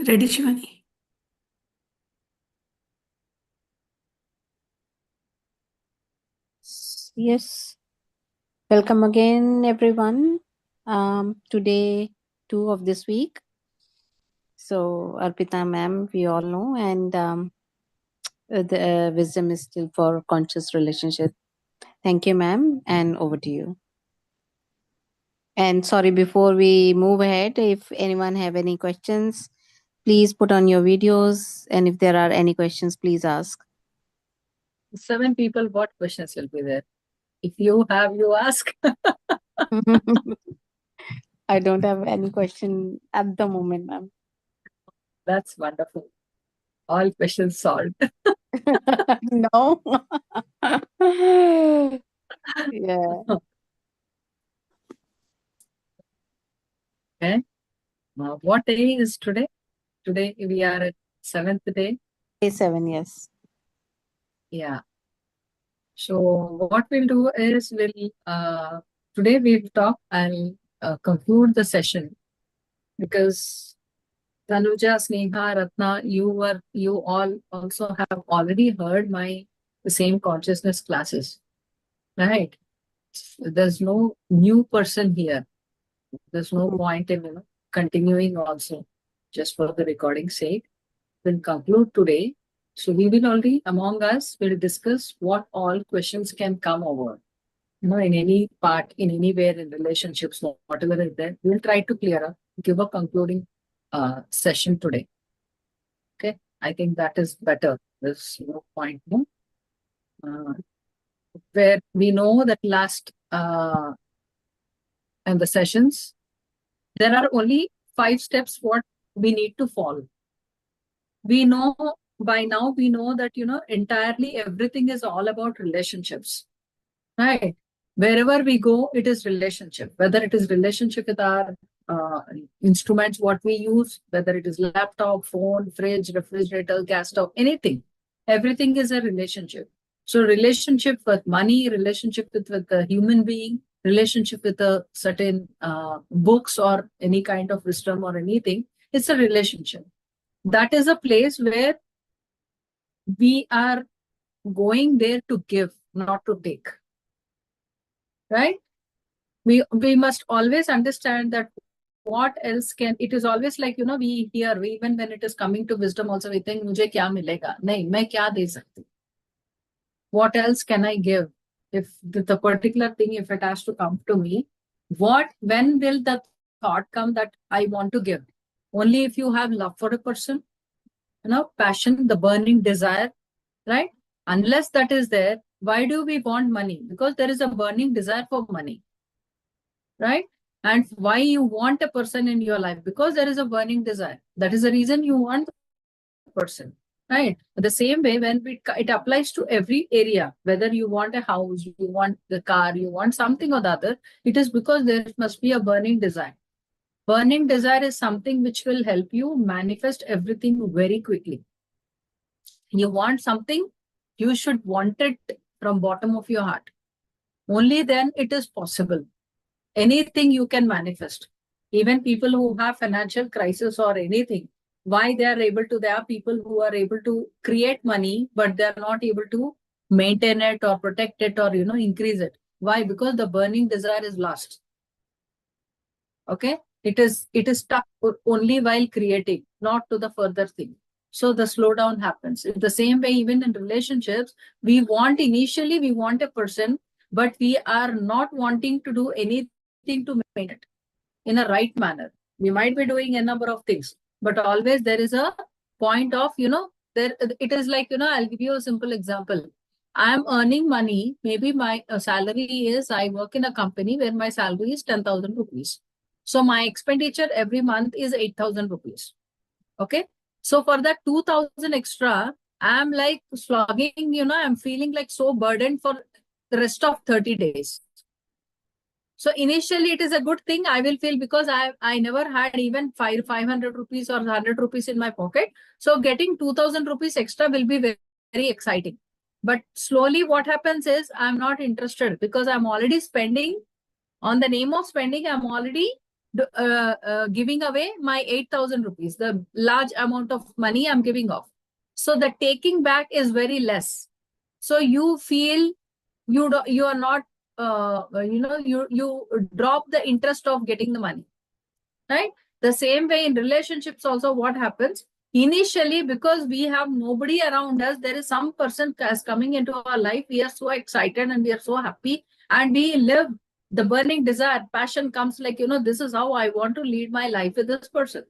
Ready, Shivani? Yes. Welcome again, everyone. Today, 2 of this week. So, Arpitha ma'am, we all know, and the wisdom is still for conscious relationship. Thank you, ma'am, and over to you. And sorry, before we move ahead, if anyone have any questions, please put on your videos, and if there are any questions, please ask. 7 people, what questions will be there? If you have, you ask. I don't have any question at the moment, ma'am. That's wonderful. All questions solved. No. Yeah. Okay. What day is today? Today we are at 7th day. Day-7, yes. Yeah. So what we'll do is today we'll talk. I'll conclude the session because Tanuja, Sneha, Ratna, you all also have already heard the same consciousness classes, right? There's no new person here. There's no point in continuing also, just for the recording sake. We'll conclude today. So we will only among us will discuss what all questions can come over. In any part, in anywhere in relationships, whatever is there, we'll try to clear up, give a concluding session today. Okay, I think that is better. There's no point, no? Where we know that last and the sessions, there are only 5 steps what we need to follow. We know by now, we know that, entirely everything is all about relationships, right? Wherever we go, it is relationship, whether it is relationship with our instruments, what we use, whether it is laptop, phone, fridge, refrigerator, gas stove, anything, everything is a relationship. So relationship with money, relationship with a human being, relationship with a certain books or any kind of wisdom or anything, it's a relationship. That is a place where we are going there to give, not to take. Right? We must always understand that what else can, it is always like, we hear, even when it is coming to wisdom also, we think, mujhe kya milega? Nahi, main kya de sakti? What else can I give? If the particular thing, if it has to come to me, when will the thought come that I want to give? Only if you have love for a person, passion, the burning desire, right? Unless that is there, why do we want money? Because there is a burning desire for money, right? And why you want a person in your life? Because there is a burning desire. That is the reason you want the person, right? The same way, when it applies to every area, whether you want a house, you want the car, you want something or the other, it is because there must be a burning desire. Burning desire is something which will help you manifest everything very quickly. You want something, you should want it from bottom of your heart. Only then it is possible. Anything you can manifest. Even people who have financial crisis or anything, why they are able to, there are people who are able to create money, but they are not able to maintain it or protect it or, increase it. Why? Because the burning desire is lost. Okay. It is stuck only while creating, not to the further thing. So the slowdown happens. In the same way, even in relationships, initially we want a person, but we are not wanting to do anything to make it in a right manner. We might be doing a number of things, but always there is a point of, there it is like, I'll give you a simple example. I am earning money. Maybe my salary is, I work in a company where my salary is 10,000 rupees. So my expenditure every month is 8,000 rupees. Okay. So for that 2,000 extra, I'm like slogging, I'm feeling like so burdened for the rest of 30 days. So initially it is a good thing. I will feel because I never had even 500 rupees or 100 rupees in my pocket. So getting 2,000 rupees extra will be very, very exciting. But slowly what happens is I'm not interested because I'm already spending. On the name of spending, I'm already giving away my 8,000 rupees, the large amount of money I'm giving off. So the taking back is very less. So you feel you are not, you drop the interest of getting the money, right? The same way in relationships also, what happens initially, because we have nobody around us, there is some person as coming into our life, we are so excited and we are so happy, and we live the burning desire, passion comes like, this is how I want to lead my life with this person,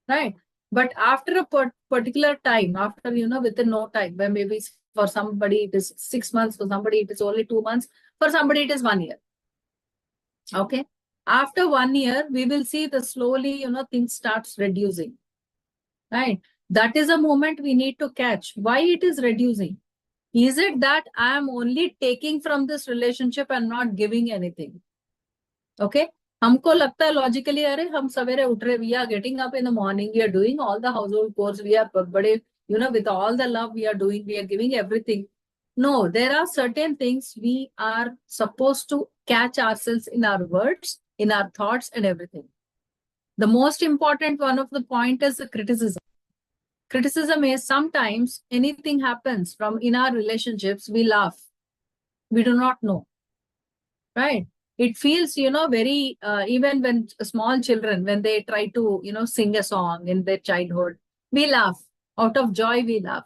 right? But after a particular time, after, within no time, where maybe for somebody it is 6 months, for somebody it is only 2 months, for somebody it is 1 year. Okay. After 1 year, we will see the slowly, things starts reducing, right? That is a moment we need to catch. Why it is reducing? Is it that I am only taking from this relationship and not giving anything? Okay. हमको लगता है logically, अरे हम सवेरे उठ रहे, we are getting up in the morning, we are doing all the household chores, we are बड़े, with all the love we are doing, we are giving everything. No, there are certain things we are supposed to catch ourselves in our words, in our thoughts and everything. The most important one of the point is the criticism. Criticism is sometimes anything happens from in our relationships, we laugh. We do not know, right? It feels, very, even when small children, when they try to, sing a song in their childhood, we laugh. Out of joy, we laugh.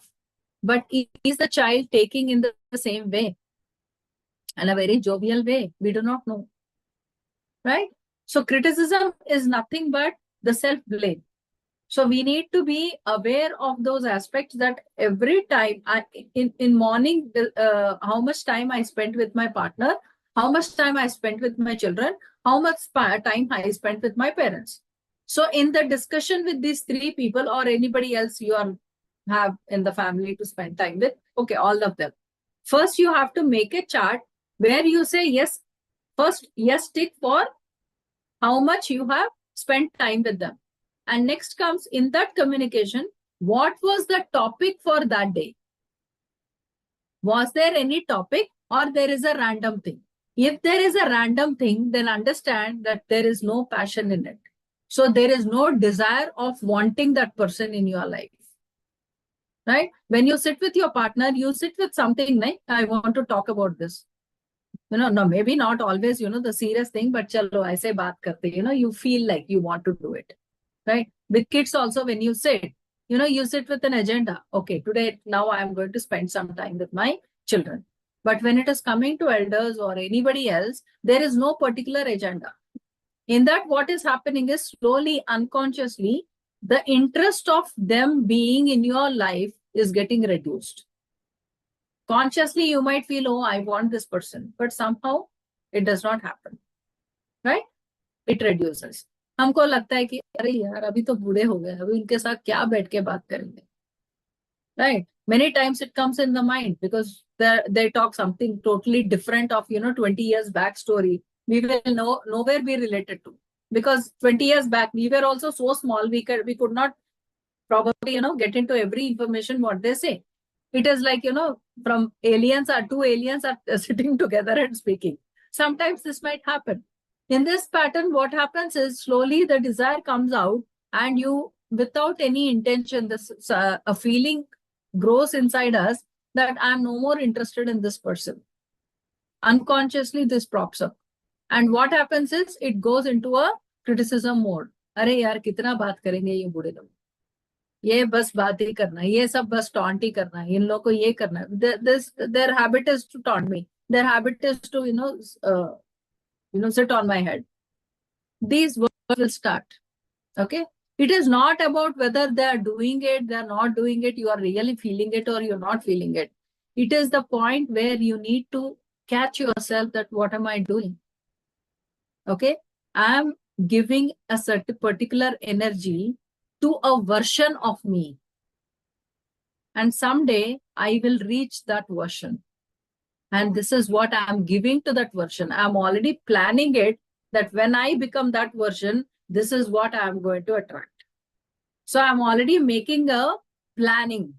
But is the child taking in the same way? In a very jovial way? We do not know, right? So criticism is nothing but the self-blame. So we need to be aware of those aspects, that every time in morning, how much time I spent with my partner, how much time I spent with my children, how much time I spent with my parents. So in the discussion with these three people or anybody else you have in the family to spend time with, okay, all of them. First, you have to make a chart where you say yes. First, yes, tick for how much you have spent time with them. And next comes in that communication, what was the topic for that day? Was there any topic or there is a random thing? If there is a random thing, then understand that there is no passion in it. So there is no desire of wanting that person in your life. Right? When you sit with your partner, you sit with something like, I want to talk about this. No, maybe not always, the serious thing, but chalo, I say baat karte, you feel like you want to do it. Right? With kids also, when you sit, you sit with an agenda. Okay, today, now I am going to spend some time with my children. But when it is coming to elders or anybody else, there is no particular agenda. In that, what is happening is slowly, unconsciously, the interest of them being in your life is getting reduced. Consciously, you might feel, oh, I want this person, but somehow it does not happen, right? It reduces. हमको लगता है कि अरे यार अभी तो बूढ़े हो गए, अभी उनके साथ क्या बैठ के बात करेंगे, right? Many times it comes in the mind because they talk something totally different of 20 years back story. We will nowhere be related to, because 20 years back we were also so small, we could not probably get into every information what they say. It is like, from two aliens are sitting together and speaking. Sometimes this might happen. In this pattern, what happens is slowly the desire comes out, and you, without any intention, a feeling grows inside us that I'm no more interested in this person. Unconsciously, this props up. And what happens is it goes into a criticism mode. अरे यार कितना बात करेंगे ये बूढ़े लोग, ये बस बात ही करना, ये सब बस टॉन्ट ही करना, इन लोगों को ये करना. Their habit is to taunt me. Their habit is to sit on my head. These words will start. Okay. It is not about whether they are doing it, they are not doing it, you are really feeling it or you're not feeling it. It is the point where you need to catch yourself that what am I doing? Okay. I am giving a certain particular energy to a version of me. And someday I will reach that version. And this is what I'm giving to that version. I'm already planning it, that when I become that version, this is what I'm going to attract. So I'm already making a planning,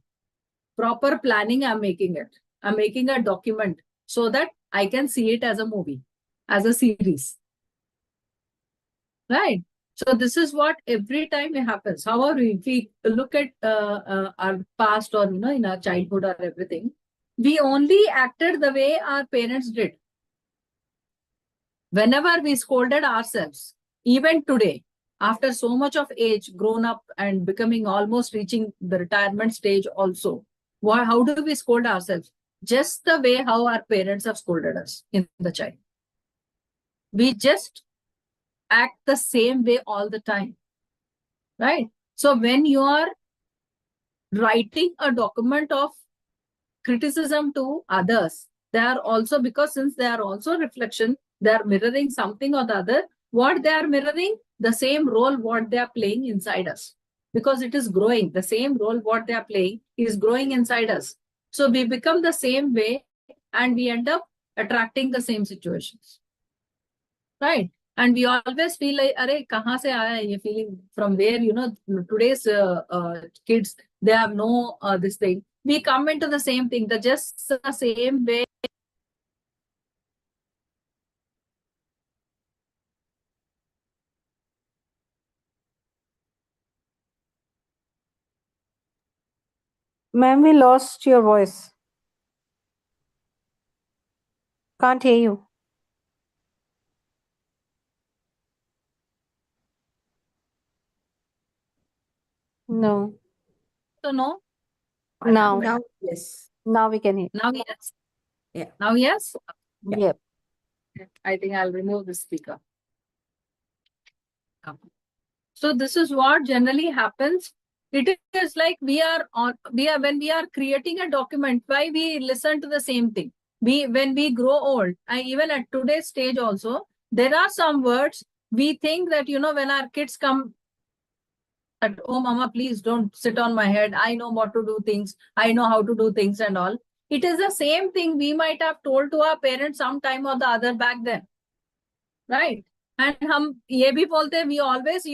proper planning. I'm making it. I'm making a document so that I can see it as a movie, as a series. Right? So this is what every time it happens. However, if we look at our past or in our childhood or everything, we only acted the way our parents did. Whenever we scolded ourselves, even today, after so much of age, grown up and becoming almost reaching the retirement stage also, how do we scold ourselves? Just the way how our parents have scolded us in the child. We just act the same way all the time, right? So when you are writing a document of criticism to others, they are also, because since they are also reflection, they are mirroring something or the other. What they are mirroring? The same role what they are playing inside us, because it is growing. The same role what they are playing is growing inside us. So we become the same way and we end up attracting the same situations, right? And we always feel like, "Arey, kahan se aaya hai ye feeling? From where, today's kids, they have no this thing." We come into the same thing, just the same way. Ma'am, we lost your voice. Can't hear you. No. So no. Now. Now, yes. Now we can hear. Now yes. Yeah. Now yes. Yeah. Yep. I think I'll remove the speaker. So this is what generally happens. It is like when we are creating a document, why we listen to the same thing. When we grow old, and even at today's stage also, there are some words we think that, when our kids come that, "Oh, mama, please don't sit on my head. I know what to do things. I know how to do things and all." It is the same thing we might have told to our parents sometime or the other back then. Right. And we always,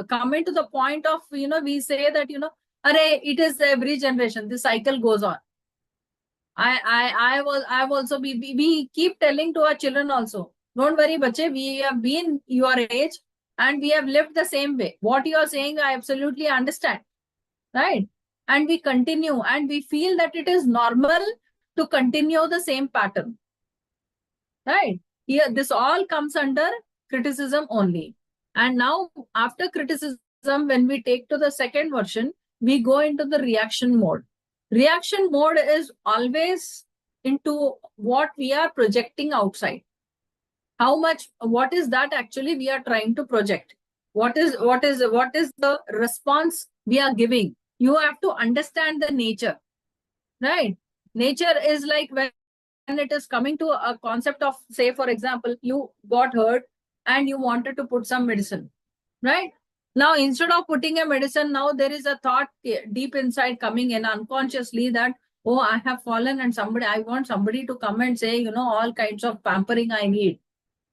come into the point of, we say that, it is every generation, the cycle goes on. I've also, we keep telling to our children also, "Don't worry, bache, we have been your age and we have lived the same way. What you are saying, I absolutely understand." Right. And we continue and we feel that it is normal to continue the same pattern. Right. Here, this all comes under criticism only. And now, after criticism, when we take to the second version, we go into the reaction mode. Reaction mode is always into what we are projecting outside. What is that actually we are trying to project? What is the response we are giving? You have to understand the nature, right? Nature is like when it is coming to a concept of, say, for example, you got hurt and you wanted to put some medicine, right? Now, instead of putting a medicine, now there is a thought deep inside coming in unconsciously that, "Oh, I have fallen and I want somebody to come and say, all kinds of pampering I need."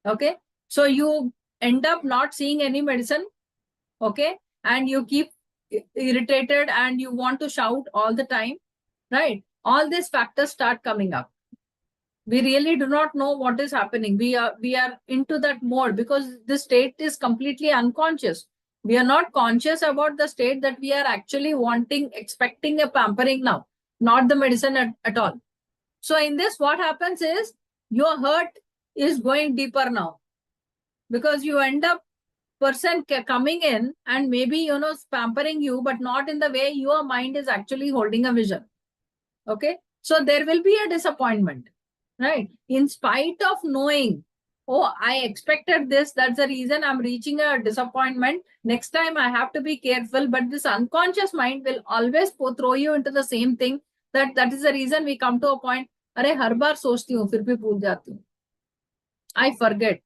Okay. So you end up not seeing any medicine. Okay. And you keep irritated and you want to shout all the time, right? All these factors start coming up. We really do not know what is happening. We are into that mode because the state is completely unconscious. We are not conscious about the state that we are actually expecting a pampering now, not the medicine at all. So in this, what happens is your hurt is going deeper now, because you end up person coming in and maybe, pampering you, but not in the way your mind is actually holding a vision. Okay. So there will be a disappointment, right? In spite of knowing, "Oh, I expected this. That's the reason I'm reaching a disappointment. Next time I have to be careful." But this unconscious mind will always throw you into the same thing. That is the reason we come to a point, "Arey, har baar sochti hu, fir bhi bhul jati hu. I forget."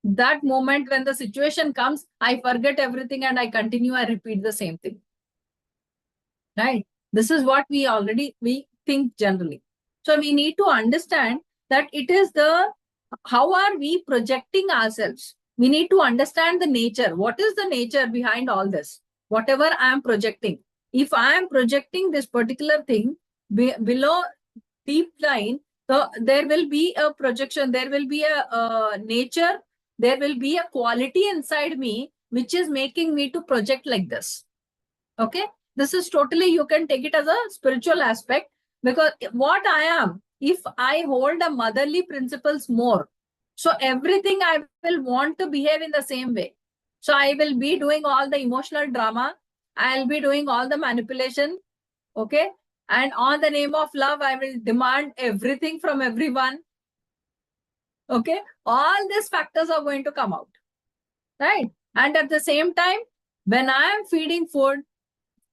That moment when the situation comes, I forget everything and I continue, I repeat the same thing. Right? This is what we think generally. So we need to understand that it is how are we projecting ourselves? We need to understand the nature. What is the nature behind all this? Whatever I am projecting. If I am projecting this particular thing below deep line, so there will be a projection, there will be a nature there will be a quality inside me which is making me to project like this. Okay, this is totally, you can take it as a spiritual aspect, because what I am, if I hold a motherly principles more, so everything I will want to behave in the same way. So I will be doing all the emotional drama, I'll be doing all the manipulation. Okay, and on the name of love, I will demand everything from everyone. Okay, all these factors are going to come out, right? And at the same time, when I am feeding food,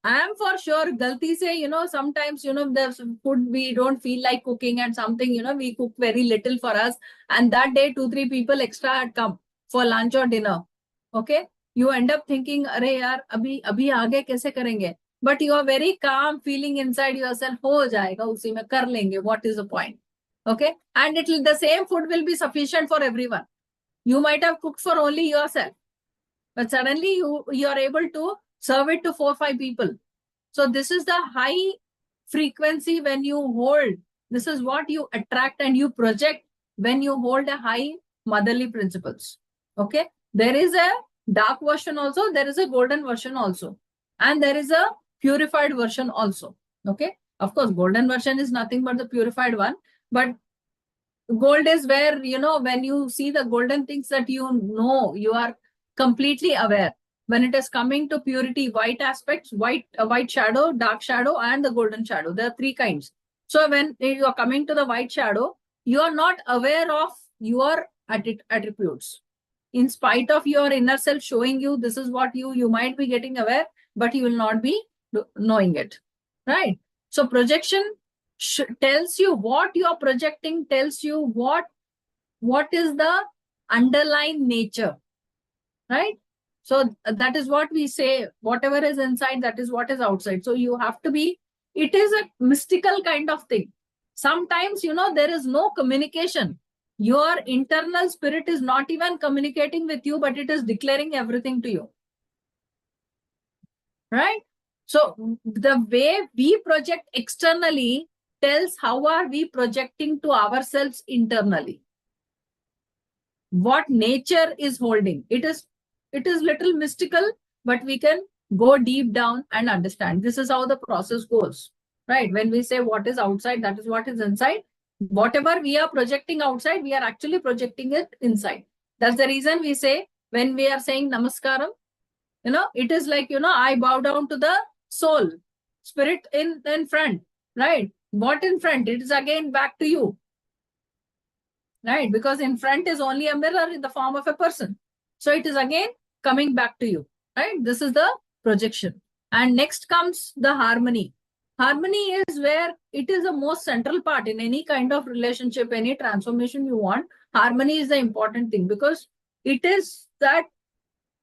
I am for sure galti say, sometimes, the food we don't feel like cooking and something, we cook very little for us. And that day, 2-3 people extra had come for lunch or dinner. Okay. You end up thinking, अरे यार, अभी आगे कैसे करेंगे? But you are very calm, feeling inside yourself, हो जाएगा, उसी में कर लेंगे. What is the point? Okay. And the same food will be sufficient for everyone. You might have cooked for only yourself, but suddenly you are able to serve it to 4-5 people. So this is the high frequency when you hold. This is what you attract and you project when you hold a high motherly principles. Okay. There is a dark version also. There is a golden version also. And there is a purified version also. Okay. Of course, golden version is nothing but the purified one. But gold is where, when you see the golden things that you are completely aware. When it is coming to purity, white aspects, white shadow, dark shadow, and the golden shadow. There are 3 kinds. So when you are coming to the white shadow, you are not aware of your attributes. In spite of your inner self showing you this is what you might be getting aware, but you will not be knowing it. Right? So projection tells you what you are projecting, tells you what is the underlying nature. Right? So that is what we say, whatever is inside, that is what is outside. So you have to be, it is a mystical kind of thing. Sometimes, there is no communication. Your internal spirit is not even communicating with you, but it is declaring everything to you. Right? So the way we project externally tells how are we projecting to ourselves internally. What nature is holding. It is little mystical, but we can go deep down and understand. This is how the process goes, right? When we say what is outside, that is what is inside. Whatever we are projecting outside, we are actually projecting it inside. That's the reason we say, when we are saying namaskaram, it is like, I bow down to the soul, spirit in front, right? What in front? It is again back to you, right? Because in front is only a mirror in the form of a person. So it is again coming back to you, right? This is the projection. And next comes the harmony. Harmony is where it is the most central part in any kind of relationship, any transformation you want. Harmony is the important thing, because it is that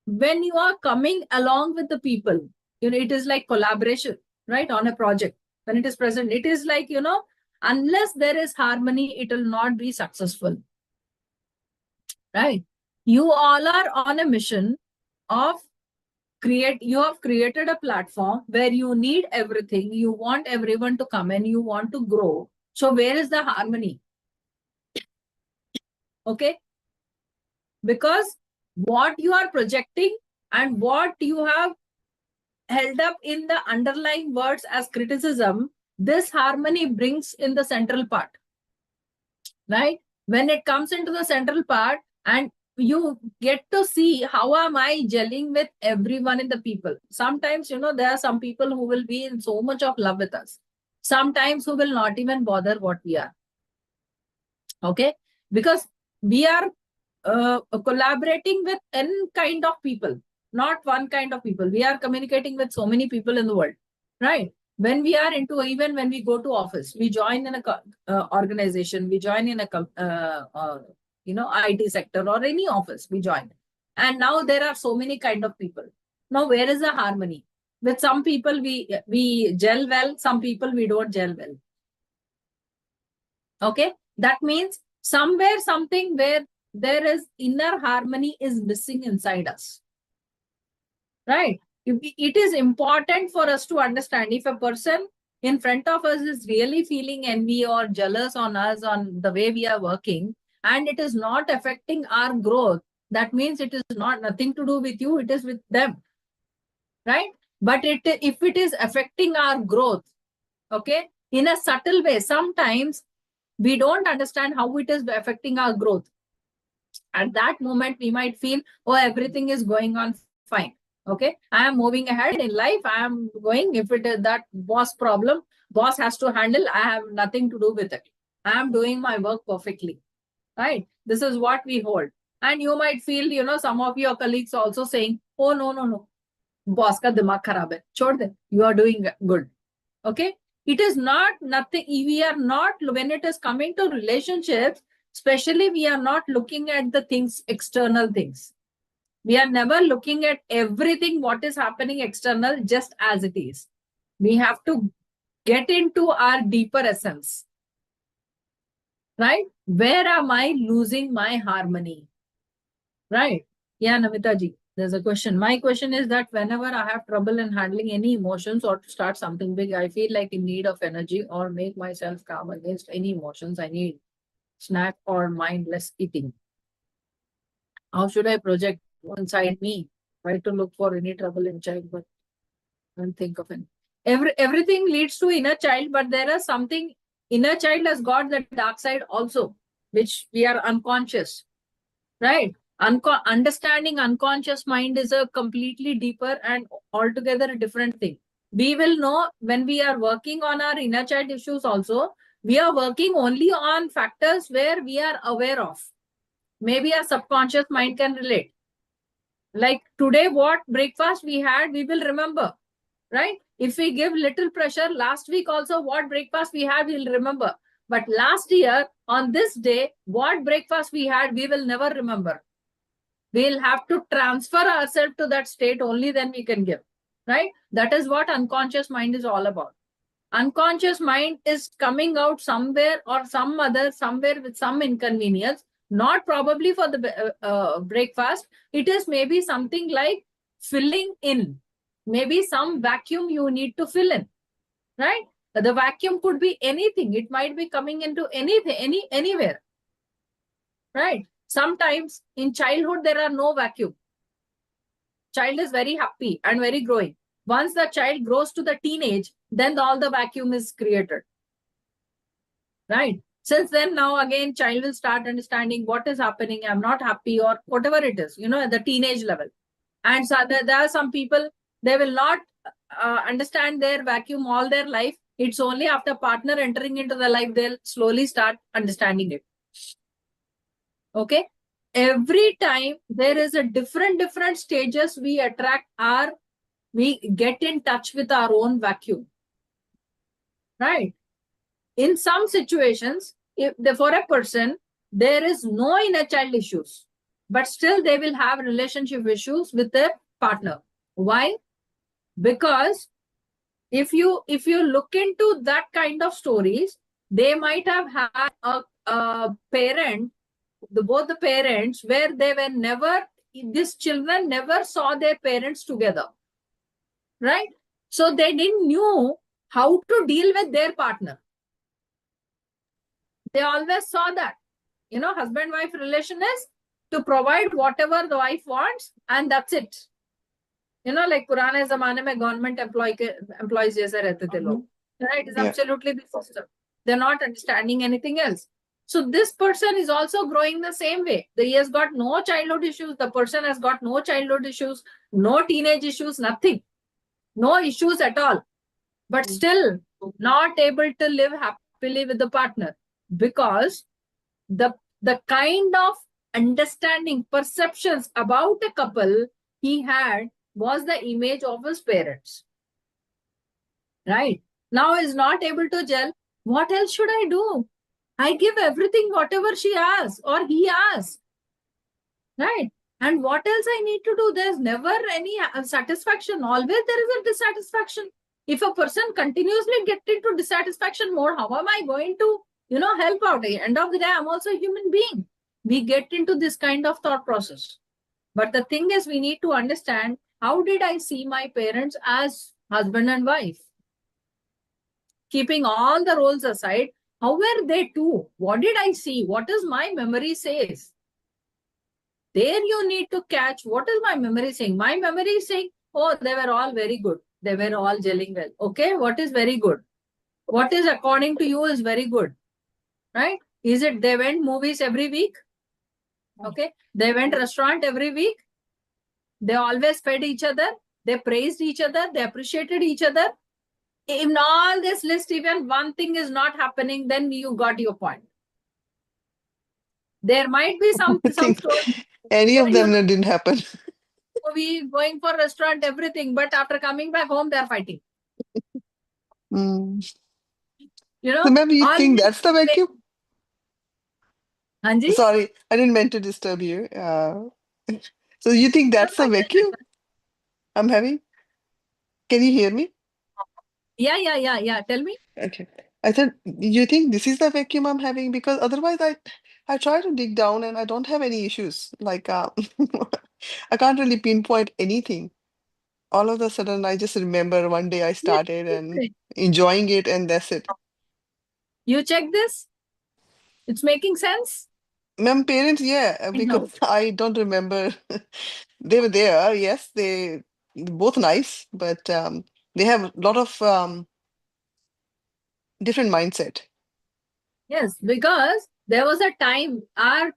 when you are coming along with the people, it is like collaboration, right? On a project, when it is present, it is like, unless there is harmony, it will not be successful, right? You all are on a mission of you have created a platform where you need everything. You want everyone to come and you want to grow. So where is the harmony? Okay. Because what you are projecting and what you have held up in the underlying words as criticism, this harmony brings in the central part, right? When it comes into the central part and you get to see how am I gelling with everyone in the people. Sometimes, there are some people who will be in so much of love with us. Sometimes who will not even bother what we are. Okay? Because we are collaborating with n kind of people, not one kind of people. We are communicating with so many people in the world, right? When we are even when we go to office, we join in a organization, we join in a IT sector or any office, we join. And now there are so many kind of people. Now, where is the harmony? With some people, we gel well, some people we don't gel well. Okay? That means somewhere, something where there is inner harmony is missing inside us. Right? It is important for us to understand if a person in front of us is really feeling envy or jealous on us on the way we are working, and it is not affecting our growth, that means it is not nothing to do with you, it is with them, right? But if it is affecting our growth, okay, in a subtle way, sometimes we don't understand how it is affecting our growth. At that moment, we might feel, oh, everything is going on fine. Okay, I am moving ahead in life. I am going. If it is that boss problem, boss has to handle. I have nothing to do with it. I am doing my work perfectly. Right? This is what we hold. And you might feel, some of your colleagues also saying, oh, no, no, no. Boss ka dimag kharab hai. Chhod de. You are doing good. Okay? It is not nothing. We are not, when it is coming to relationships, especially we are not looking at the things, external things. We are never looking at everything what is happening external just as it is. We have to get into our deeper essence. Right? Where am I losing my harmony? Right? Yeah, Namita ji, there's a question. My question is that whenever I have trouble in handling any emotions or to start something big, I feel like in need of energy or make myself calm against any emotions. I need snack or mindless eating. How should I project inside me? Try to look for any trouble in child, but I don't think of any. Everything leads to inner child, but there is something inner child has got the dark side also, which we are unconscious, right? Understanding unconscious mind is a completely deeper and altogether a different thing. We will know when we are working on our inner child issues also, we are working only on factors where we are aware of. Maybe our subconscious mind can relate. Like today, what breakfast we had, we will remember, right? If we give little pressure, last week also what breakfast we had, we'll remember. But last year, on this day, what breakfast we had, we will never remember. We'll have to transfer ourselves to that state, only then we can give, right? That is what unconscious mind is all about. Unconscious mind is coming out somewhere or somewhere with some inconvenience, not probably for the breakfast. It is maybe something like filling in, maybe some vacuum you need to fill in, right? The vacuum could be anything. It might be coming into anything, anywhere, right? Sometimes in childhood, there are no vacuum. Child is very happy and very growing. Once the child grows to the teenage, then all the vacuum is created. Right? Since then, now again, child will start understanding what is happening. I'm not happy or whatever it is, at the teenage level. And so there are some people, they will not understand their vacuum all their life. It's only after partner entering into the life, they'll slowly start understanding it. Okay? Every time there is a different stages we get in touch with our own vacuum. Right? In some situations, for a person, there is no inner child issues, but still they will have relationship issues with their partner. Why? Because if you look into that kind of stories, they might have had a parent, both the parents, where they were never, these children never saw their parents together, right? So they didn't knew how to deal with their partner. They always saw that, husband-wife relation is to provide whatever the wife wants, and that's it. Like पुराने जमाने में government employees जैसे रहते थे लोग, right? It's absolutely the system. They're not understanding anything else. So this person is also growing the same way. He has got no childhood issues. The person has got no childhood issues, no teenage issues, nothing, no issues at all. But still not able to live happily with the partner, because the kind of understanding, perceptions about a couple he had was the image of his parents. Right? Now is not able to gel. What else should I do? I give everything, whatever she asks or he asks. Right? And what else I need to do? There's never any satisfaction. Always there is a dissatisfaction. If a person continuously gets into dissatisfaction mode, how am I going to, help out? At the end of the day, I'm also a human being. We get into this kind of thought process. But the thing is, we need to understand, how did I see my parents as husband and wife? Keeping all the roles aside, how were they too? What did I see? What does my memory says? There you need to catch what is my memory saying. My memory is saying, oh, they were all very good. They were all gelling well. Okay, what is very good? What is according to you is very good, right? Is it they went movies every week? Okay, they went restaurant every week. They always fed each other. They praised each other. They appreciated each other. In all this list, even one thing is not happening, then you got your point. There might be some think story. any of them didn't happen. Movie, going for restaurant, everything, but after coming back home, they're fighting. Mm. You know, So, ma'am, you all think that's the vacuum? Hanji? Sorry, I didn't mean to disturb you. So you think that's the vacuum I'm having? Can you hear me? Yeah. Tell me. Okay. I said, you think this is the vacuum I'm having? Because otherwise I try to dig down and I don't have any issues. Like I can't really pinpoint anything. All of a sudden I just remember one day I started and enjoying it and that's it. You check this? It's making sense? Ma'am, parents, yeah, No. because I don't remember. They were there, yes, they both nice, but they have a lot of different mindset. Yes, because there was a time, our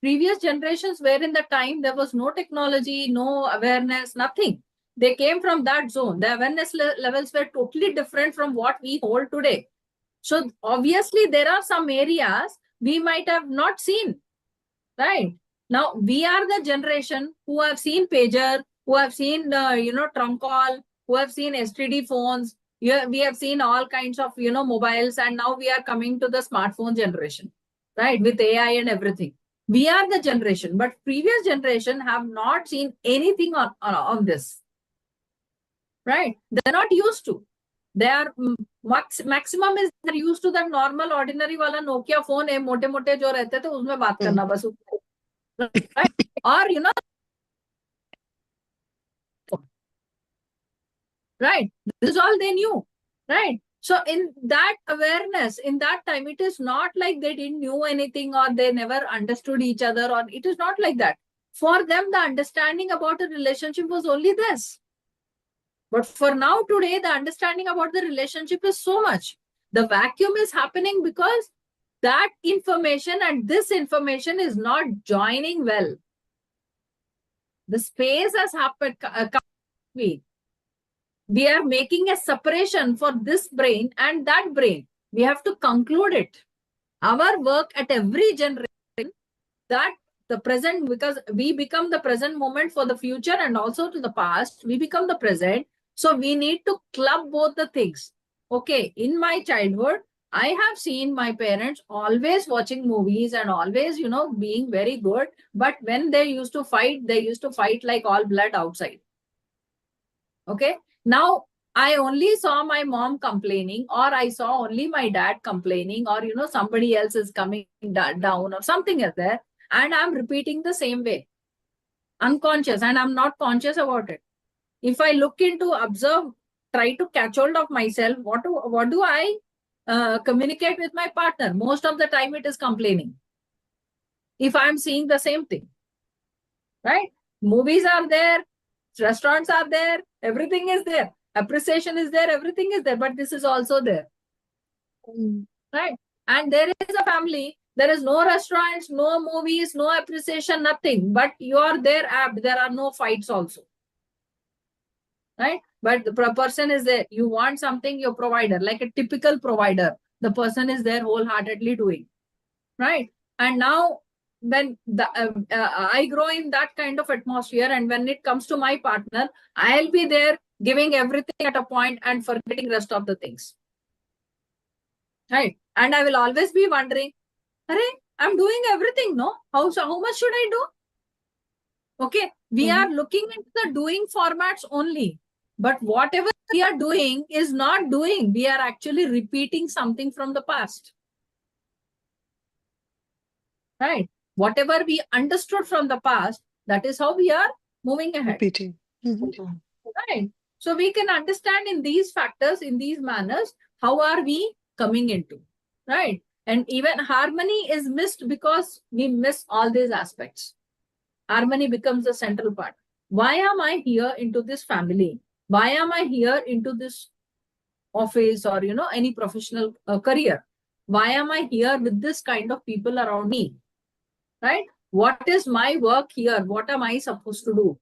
previous generations were in the time there was no technology, no awareness, nothing. They came from that zone. The awareness levels were totally different from what we hold today. So obviously there are some areas we might have not seen, right? Now we are the generation who have seen pager, who have seen trunk call, who have seen STD phones. Yeah, we have seen all kinds of mobiles, and now we are coming to the smartphone generation, right? With AI and everything. We are the generation, but previous generation have not seen anything on this, right? They're not used to. They are maximum is they're used to that normal ordinary wala Nokia phone है मोटे मोटे जो रहते थे उसमें बात करना बस right? Or right? This is all they knew, right? So in that awareness, in that time, it is not like they didn't know anything or they never understood each other, or it is not like that. For them, the understanding about a relationship was only this. But for now, today, the understanding about the relationship is so much. The vacuum is happening because that information and this information is not joining well. The space has happened. We are making a separation for this brain and that brain. We have to conclude it. Our work at every generation, that the present, because we become the present moment for the future and also to the past, we become the present. So we need to club both the things. Okay, in my childhood, I have seen my parents always watching movies and always, being very good. But when they used to fight like all blood outside. Okay. Now, I only saw my mom complaining, or I saw only my dad complaining, or, somebody else is coming down or something is there. And I'm repeating the same way, unconscious, and I'm not conscious about it. If I look into, observe, try to catch hold of myself, what do I communicate with my partner? Most of the time it is complaining. If I'm seeing the same thing, right? Movies are there, restaurants are there, everything is there, appreciation is there, everything is there, but this is also there, right? And there is a family, there is no restaurants, no movies, no appreciation, nothing, but you are there, there are no fights also, right? But the person is there, you want something, your provider, like a typical provider, the person is there wholeheartedly doing, right? And now when I grow in that kind of atmosphere, and when it comes to my partner, I'll be there giving everything at a point and forgetting rest of the things, right? And I will always be wondering, I'm doing everything, no? How much should I do? Okay, we are looking into the doing formats only, but whatever we are doing is not doing. We are actually repeating something from the past, right? Whatever we understood from the past, that is how we are moving ahead. Repeating. Right. So we can understand in these factors, in these manners, how are we coming into, right? And even harmony is missed because we miss all these aspects. Harmony becomes the central part. Why am I here into this family? Why am I here into this office or any professional career? Why am I here with this kind of people around me? Right? What is my work here? What am I supposed to do?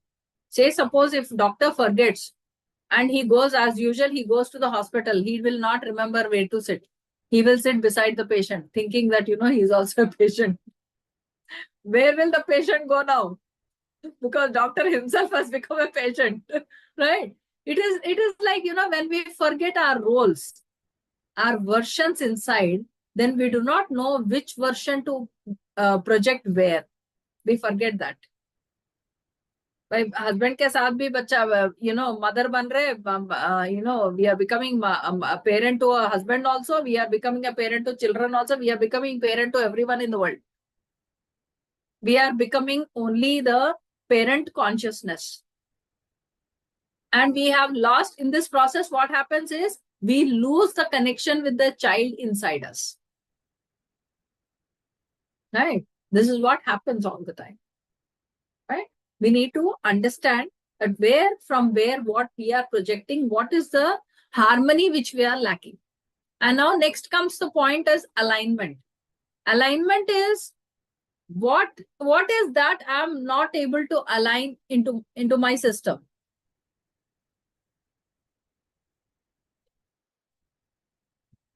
Say, suppose if doctor forgets and he goes as usual, he goes to the hospital, he will not remember where to sit. He will sit beside the patient, thinking that, he is also a patient. Where will the patient go now? Because doctor himself has become a patient, right? It is like, when we forget our roles, our versions inside, then we do not know which version to project where. We forget that. भाई husband के साथ भी बच्चा mother बन रहे we are becoming a parent to a husband also, we are becoming a parent to children also, we are becoming parent to everyone in the world. We are becoming only the parent consciousness, and we have lost in this process. What happens is we lose the connection with the child inside us, right? This is what happens all the time, right? We need to understand that from where what we are projecting, what is the harmony which we are lacking. And now next comes the point as alignment. Alignment is what is that I'm not able to align into my system.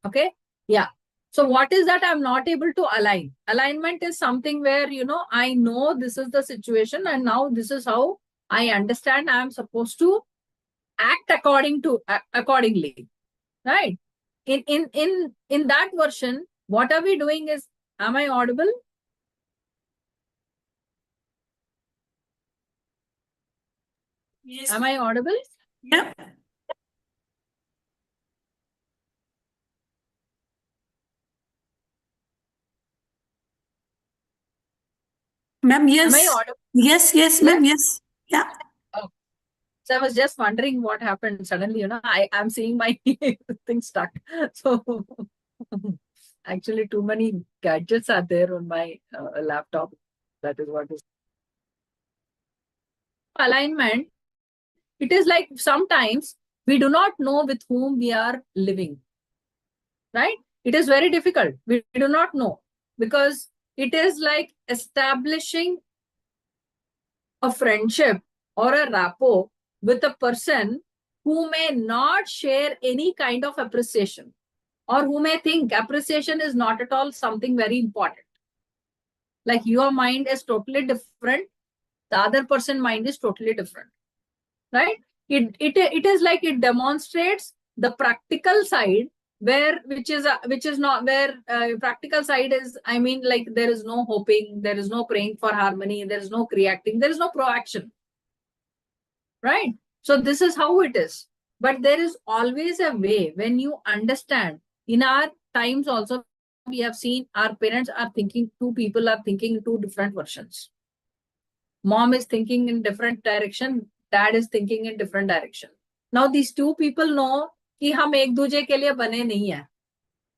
Okay. Yeah. So what is that I'm not able to align? Alignment is something where, I know this is the situation and now this is how I understand I'm supposed to act accordingly, right? In that version, what are we doing is, am I audible? Yes. Am I audible? Yeah. Ma'am, yes. Am I audible? Yes, ma'am, yes. Yeah. Oh. So I was just wondering what happened suddenly, I'm seeing my thing stuck. So actually too many gadgets are there on my laptop. That is what is alignment. It is like sometimes we do not know with whom we are living, right? It is very difficult. We do not know, because it is like establishing a friendship or a rapport with a person who may not share any kind of appreciation, or who may think appreciation is not at all something very important. Like your mind is totally different, the other person mind is totally different, right? It is like it demonstrates the practical side, which is not where practical side is, I mean, like there is no hoping, there is no praying for harmony, there is no reacting, there is no proaction, right? So this is how it is. But there is always a way when you understand. In our times also, we have seen our parents are thinking, two people are thinking two different versions. Mom is thinking in different direction, dad is thinking in different direction. Now these two people know कि हम एक दूसरे के लिए बने नहीं हैं.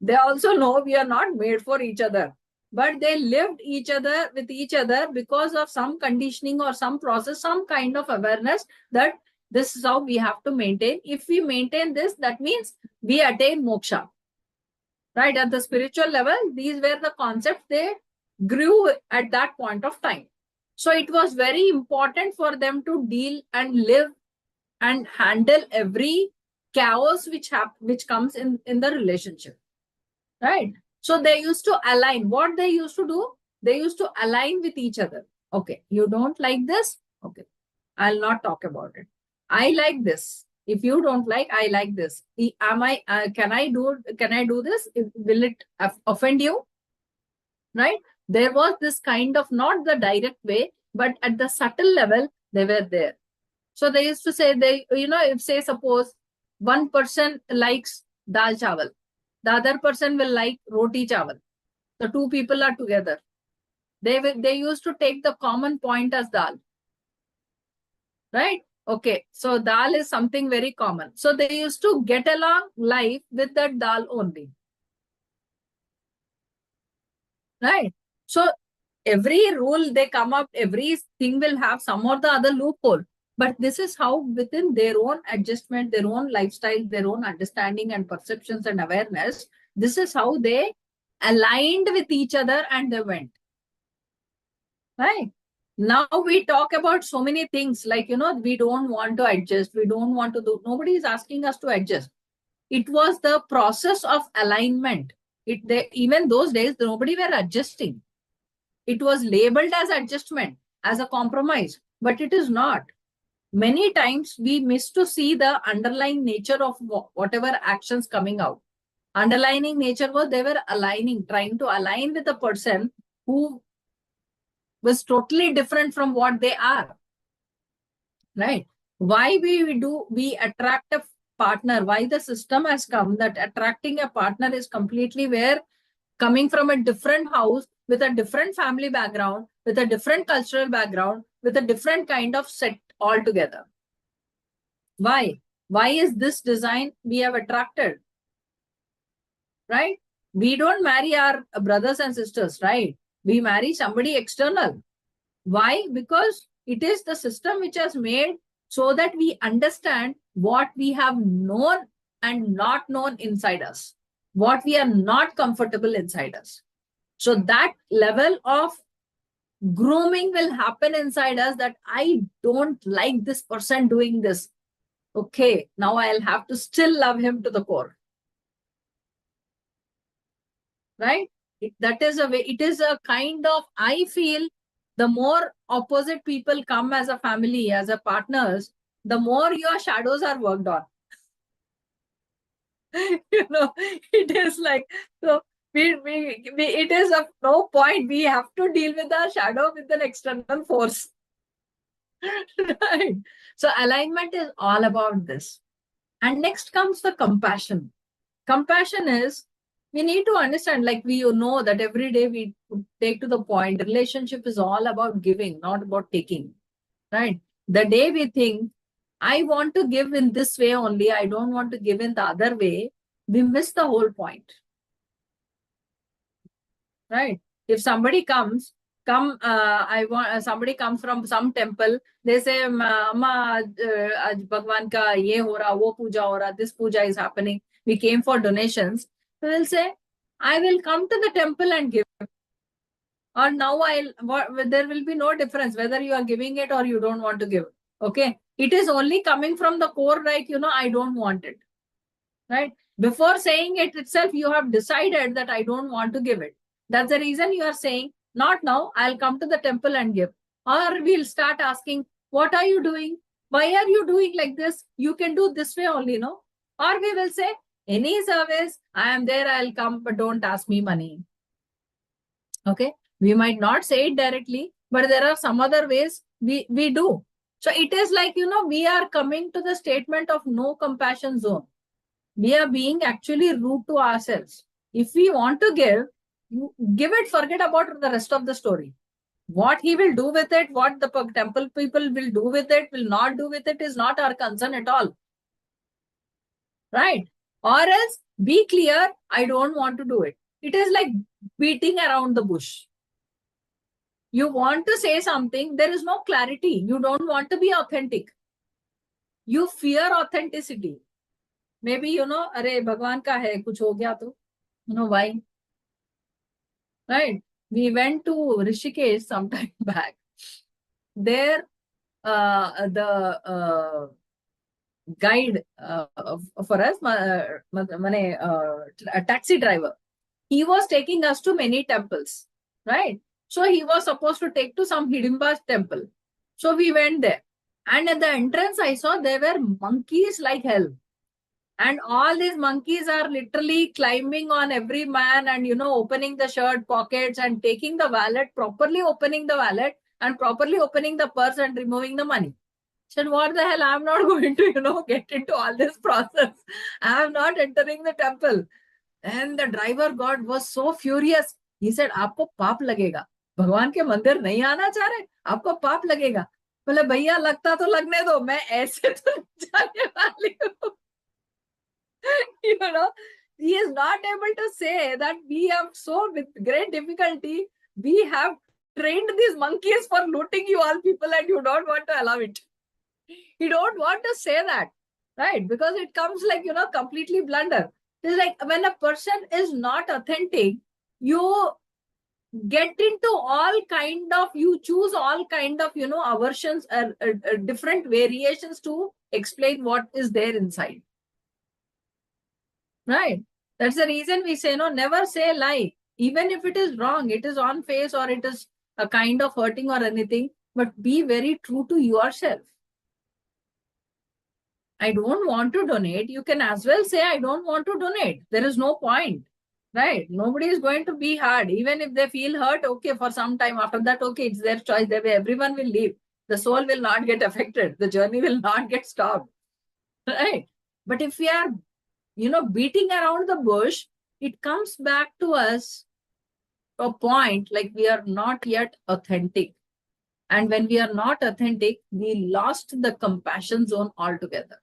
They also know we are not made for each other. But they lived with each other because of some conditioning or some process, some kind of awareness that this is how we have to maintain. If we maintain this, that means we attain moksha. Right? At the spiritual level, these were the concepts they grew at that point of time. So it was very important for them to deal and live and handle every chaos which comes in the relationship. Right? So they used to align. What they used to do, they used to align with each other. Okay, you don't like this? Okay, I'll not talk about it. I like this. If you don't like, I like this. Can I do this? Will it offend you? Right? There was this kind of, not the direct way, but at the subtle level, they were there. So they used to say, if say suppose one person likes dal chawal, the other person will like roti chawal. The two people are together. They used to take the common point as dal. Right? Okay. So dal is something very common. So they used to get along life with that dal only. Right? So every rule they come up, everything will have some or the other loophole. But this is how within their own adjustment, their own lifestyle, their own understanding and perceptions and awareness, this is how they aligned with each other and they went. Right? Now we talk about so many things like, we don't want to adjust. We don't want to do, nobody is asking us to adjust. It was the process of alignment. Even those days, nobody were adjusting. It was labeled as adjustment, as a compromise, but it is not. Many times we miss to see the underlying nature of whatever actions coming out. Underlying nature was they were aligning, trying to align with a person who was totally different from what they are. Right? Why we attract a partner? Why the system has come that attracting a partner is completely where coming from a different house with a different family background, with a different cultural background, with a different kind of set altogether. Why? Why is this design we have attracted? Right? We don't marry our brothers and sisters, right? We marry somebody external. Why? Because it is the system which has made so that we understand what we have known and not known inside us, what we are not comfortable inside us. So that level of grooming will happen inside us that I don't like this person doing this. Okay, now I'll have to still love him to the core. Right? That is a way, it is a kind of, I feel the more opposite people come as a family, as a partners, the more your shadows are worked on. It is like, so it is of no point. We have to deal with our shadow with an external force. Right? So alignment is all about this. And next comes the compassion. Compassion is, we need to understand, like we know that every day we take to the point, relationship is all about giving, not about taking. Right? The day we think, I want to give in this way only, I don't want to give in the other way, we miss the whole point. Right? If somebody comes, somebody comes from some temple, they say, Amma, Bhagwan ka ye ho raha, wo puja ho raha, this puja is happening. We came for donations. So they'll say, I will come to the temple and give. Or now there will be no difference whether you are giving it or you don't want to give. Okay. It is only coming from the core, like, I don't want it. Right? Before saying it itself, you have decided that I don't want to give it. That's the reason you are saying, not now, I'll come to the temple and give. Or we'll start asking, what are you doing? Why are you doing like this? You can do this way only, no? Or we will say, any service, I am there, I'll come, but don't ask me money. Okay? We might not say it directly, but there are some other ways we do. So it is like, we are coming to the statement of no compassion zone. We are being actually rude to ourselves. If we want to give it, forget about the rest of the story. What he will do with it, what the temple people will do with it, will not do with it, is not our concern at all. Right? Or else, be clear, I don't want to do it. It is like beating around the bush. You want to say something, there is no clarity. You don't want to be authentic. You fear authenticity. Maybe, Arey, Bhagwan ka hai, kuch ho gaya to. Why? Right? We went to Rishikesh some time back. There, the guide for us, a taxi driver, he was taking us to many temples. Right? So he was supposed to take to some Hidimba temple. So we went there. And at the entrance, I saw there were monkeys like hell. And all these monkeys are literally climbing on every man and, opening the shirt pockets and taking the wallet, properly opening the wallet and properly opening the purse and removing the money. I said, what the hell? I'm not going to, get into all this process. I'm not entering the temple. And the driver God was so furious. He said, आपको पाप लगेगा. भगवान के मंदिर नहीं आना चाह रहे, आपको पाप लगेगा. बोले भैया लगता तो लगने दो, मैं ऐसे तो जाने वाली हूँ. He is not able to say that we have so with great difficulty, we have trained these monkeys for looting you all people and you don't want to allow it. You don't want to say that, right? Because it comes like, completely blunder. It's like when a person is not authentic, you get into all kind of, you choose all kind of, aversions, different variations to explain what is there inside. Right? That's the reason we say, no, never say lie. Even if it is wrong, it is on face or it is a kind of hurting or anything, but be very true to yourself. I don't want to donate. You can as well say, I don't want to donate. There is no point, right? Nobody is going to be hard. Even if they feel hurt, okay, for some time after that, okay, it's their choice. Everyone will leave. The soul will not get affected. The journey will not get stopped, right? But if we are, beating around the bush, it comes back to us a point like we are not yet authentic. And when we are not authentic, we lost the compassion zone altogether.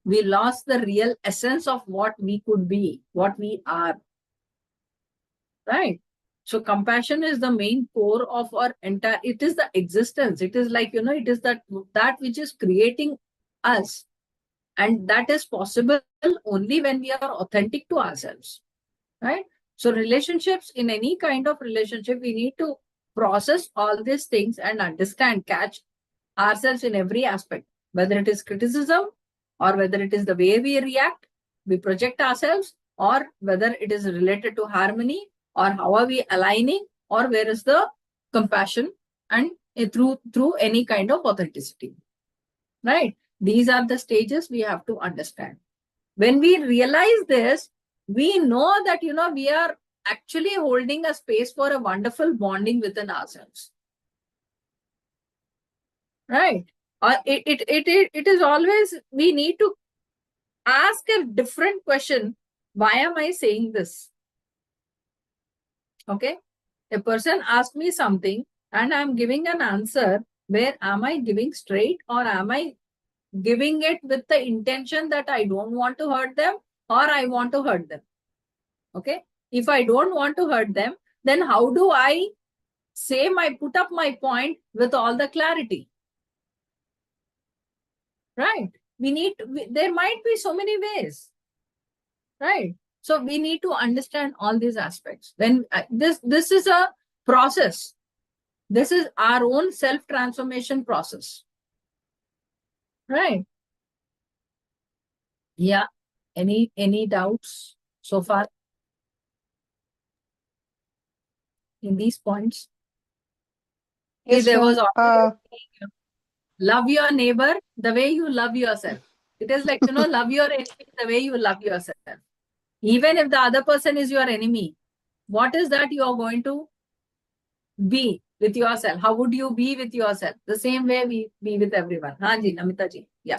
We lost the real essence of what we could be, what we are. Right? So compassion is the main core of our entire, it is the existence. It is like, it is that which is creating us. And that is possible only when we are authentic to ourselves. Right? So relationships, in any kind of relationship, we need to process all these things and understand, catch ourselves in every aspect, whether it is criticism or whether it is the way we react, we project ourselves, or whether it is related to harmony, or how are we aligning, or where is the compassion, and through any kind of authenticity. Right? These are the stages we have to understand. When we realize this, we know that, we are actually holding a space for a wonderful bonding within ourselves. Right? It is always, we need to ask a different question. Why am I saying this? Okay. A person asked me something and I'm giving an answer. Where am I giving straight, or am I giving it with the intention that I don't want to hurt them or I want to hurt them? Okay. If I don't want to hurt them, then how do I put up my point with all the clarity? Right? There might be so many ways. Right? So we need to understand all these aspects. Then this is a process. This is our own self-transformation process. Right? Yeah. Any doubts so far in these points? Yes, There was ma'am. love your neighbor the way you love yourself. It is like, love your enemy the way you love yourself. Even if the other person is your enemy, what is that you are going to be with yourself? How would you be with yourself? The same way we be with everyone. Haan ji, Namita ji. Yeah.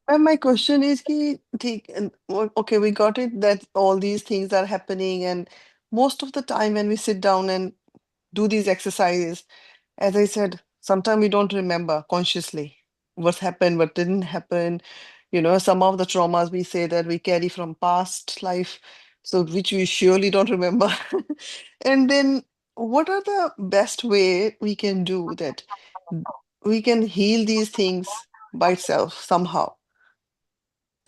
And my question is okay, we got it that all these things are happening, and most of the time when we sit down and do these exercises, as I said, sometimes we don't remember consciously what's happened, what didn't happen. Some of the traumas we say that we carry from past life, so which we surely don't remember. And then what are the best way we can do that we can heal these things by itself somehow?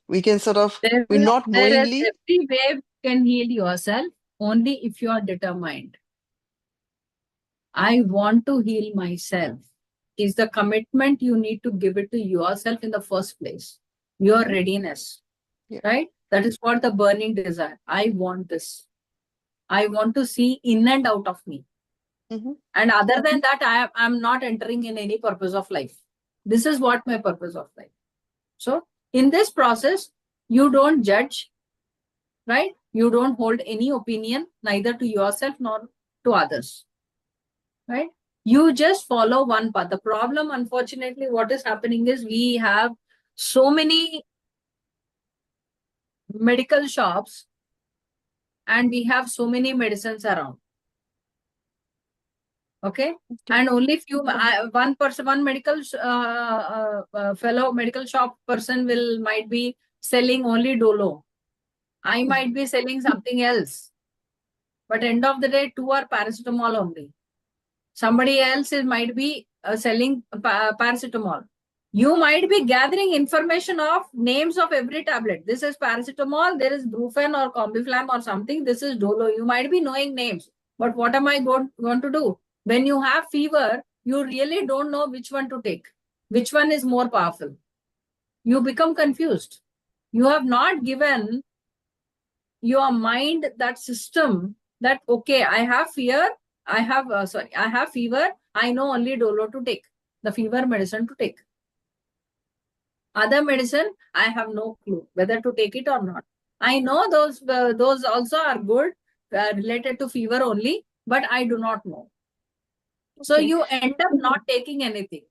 We can sort of, we're not There is knowingly. every way you can heal yourself only if you are determined. I want to heal myself is the commitment you need to give it to yourself in the first place. Your readiness, Yeah. right? That is what the burning desire. I want this. I want to see in and out of me. Mhm. And other than that, I'm not entering in any purpose of life. This is what my purpose of life. So in this process, you don't judge, right? You don't hold any opinion, neither to yourself nor to others, right? You just follow one path. The problem, unfortunately, what is happening is we have so many medical shops and we have so many medicines around. Okay. And only one medical fellow medical shop person might be selling only Dolo. I might be selling something else. But end of the day, 2 are paracetamol only. Somebody else might be selling paracetamol. You might be gathering information of names of every tablet. This is paracetamol, there is Brufen or Combiflam or something. This is Dolo. You might be knowing names. But what am I going to do? When you have fever, you really don't know which one to take. Which one is more powerful? You become confused. You have not given your mind that system that, okay, I have fear, I have fever, I know only Dolo to take, the fever medicine to take. Other medicine, I have no clue whether to take it or not. I know those also are good, related to fever only, but I do not know. So Okay. you end up not taking anything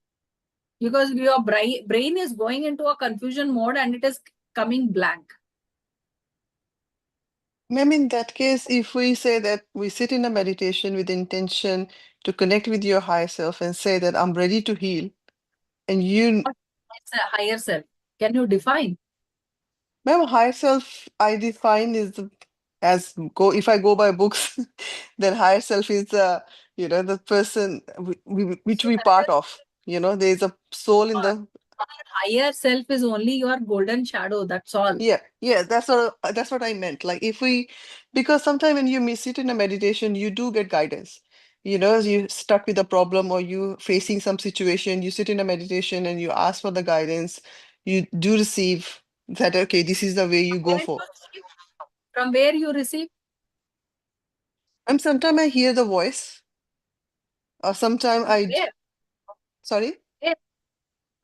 because your brain is going into a confusion mode and it is coming blank. Ma'am, in that case, if we say that we sit in a meditation with intention to connect with your higher self and say that I'm ready to heal, and you, It's a higher self. Can you define? ma'am, higher self I define is as go if I go by books, then higher self is the person which we part of. There's a soul in the Higher self is only your golden shadow. That's all. yeah, that's what I meant. Like if we, because sometimes when sit in a meditation, you do get guidance. You stuck with a problem or you facing some situation, you sit in a meditation and you ask for the guidance. You do receive that, okay, this is the way you go for. From where you receive? And sometimes I hear the voice, or sometimes Where? sorry. Where?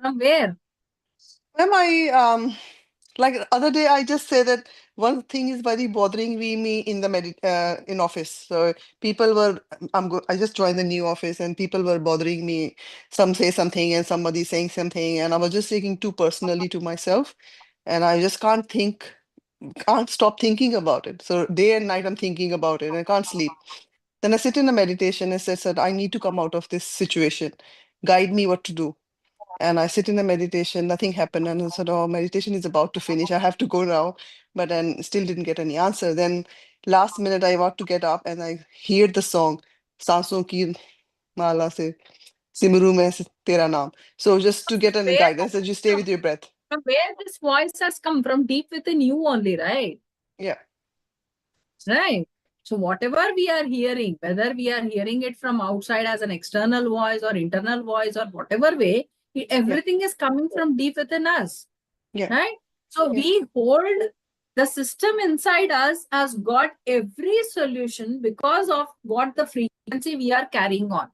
From where? Ma'am, like the other day, I just say that one thing is very bothering me in the in office. So people were, I just joined the new office and people were bothering me. Some say something and somebody saying something, and I was just taking too personally to myself, and I just can't stop thinking about it. So day and night I'm thinking about it and I can't sleep. Then I sit in a meditation and said, I need to come out of this situation. Guide me what to do. And I sit in a meditation, nothing happened. And I said, oh, meditation is about to finish. I have to go now. But then still didn't get any answer. Then last minute, I want to get up and I hear the song, Sanson Ki Mala Se, Simru Mein Se Tera Naam. So just to get a Where? guidance that you stay with your breath. From where this voice has come? From deep within you only, right? Yeah. Right. So whatever we are hearing, whether we are hearing it from outside as an external voice or internal voice or whatever way, everything is coming from deep within us. Yeah. Right? So Yeah. we hold the system inside us has got every solution because of what the frequency we are carrying on.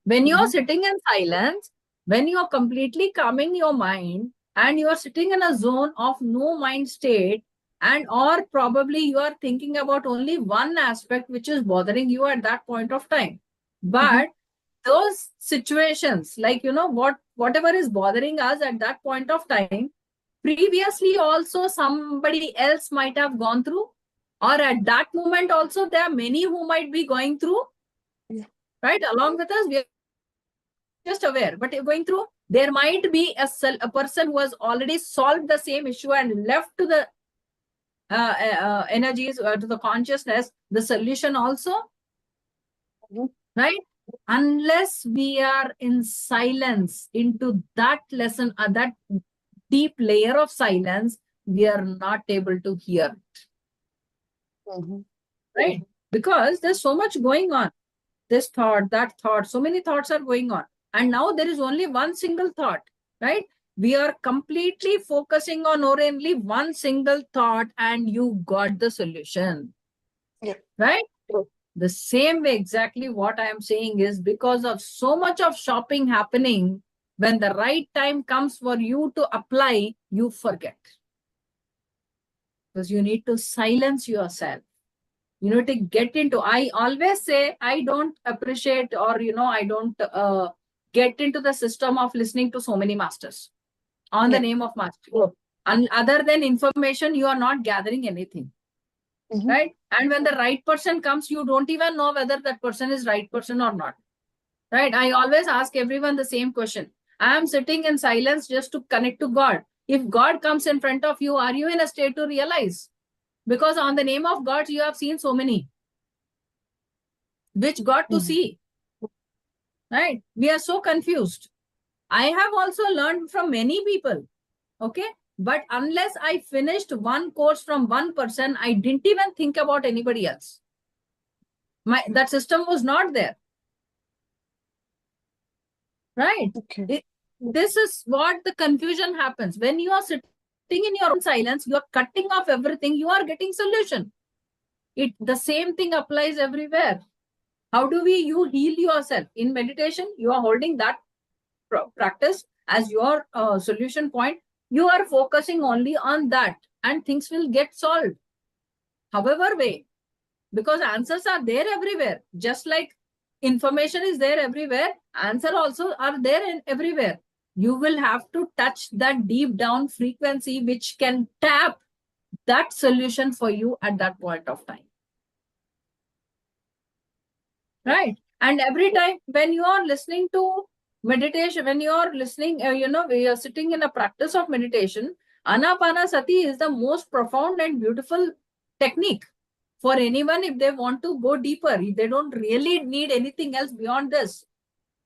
When you're Mhm. sitting in silence, when you're completely calming your mind and you're sitting in a zone of no mind state, and or probably you are thinking about only one aspect which is bothering you at that point of time. But those situations, like whatever is bothering us at that point of time, previously also somebody else might have gone through, or at that moment also there are many who might be going through. Yeah. Right, along with us, we are just aware, but you're going through, there might be a person who has already solved the same issue and left to the energies, to the consciousness, the solution also. Mhm. Right? Unless we are in silence into that lesson, that deep layer of silence, we are not able to hear. Mhm. Right? Because there's so much going on. This thought, that thought, so many thoughts are going on. And now there is only one single thought, right? We are completely focusing on only one single thought and you got the solution. Yeah. Right? The same way, exactly what I am saying is because of so much of shopping happening, when the right time comes for you to apply, you forget. Because you need to silence yourself. You need to get into, I always say, I don't appreciate or, I don't get into the system of listening to so many masters on the Yeah. name of master. And other than information, you are not gathering anything. Mhm. Right? And when the right person comes, you don't even know whether that person is right person or not. Right? I always ask everyone the same question. I am sitting in silence just to connect to God. If God comes in front of you, are you in a state to realize? Because on the name of God, you have seen so many. which God to see? Right? We are so confused. I have also learned from many people. Okay. But unless I finished one course from one person, I didn't even think about anybody else. That system was not there. Right? Okay. This is what the confusion happens. When you are sitting in your own silence, you are cutting off everything, you are getting solution. The same thing applies everywhere. How do you heal yourself? In meditation, you are holding that practice as your solution point. You are focusing only on that and things will get solved. However way, because answers are there everywhere. Just like information is there everywhere, answer also are there everywhere. You will have to touch that deep down frequency which can tap that solution for you at that point of time. Right? And every time when you are listening to meditation, when you are listening, we are sitting in a practice of meditation, Anapanasati is the most profound and beautiful technique for anyone if they want to go deeper. They don't really need anything else beyond this.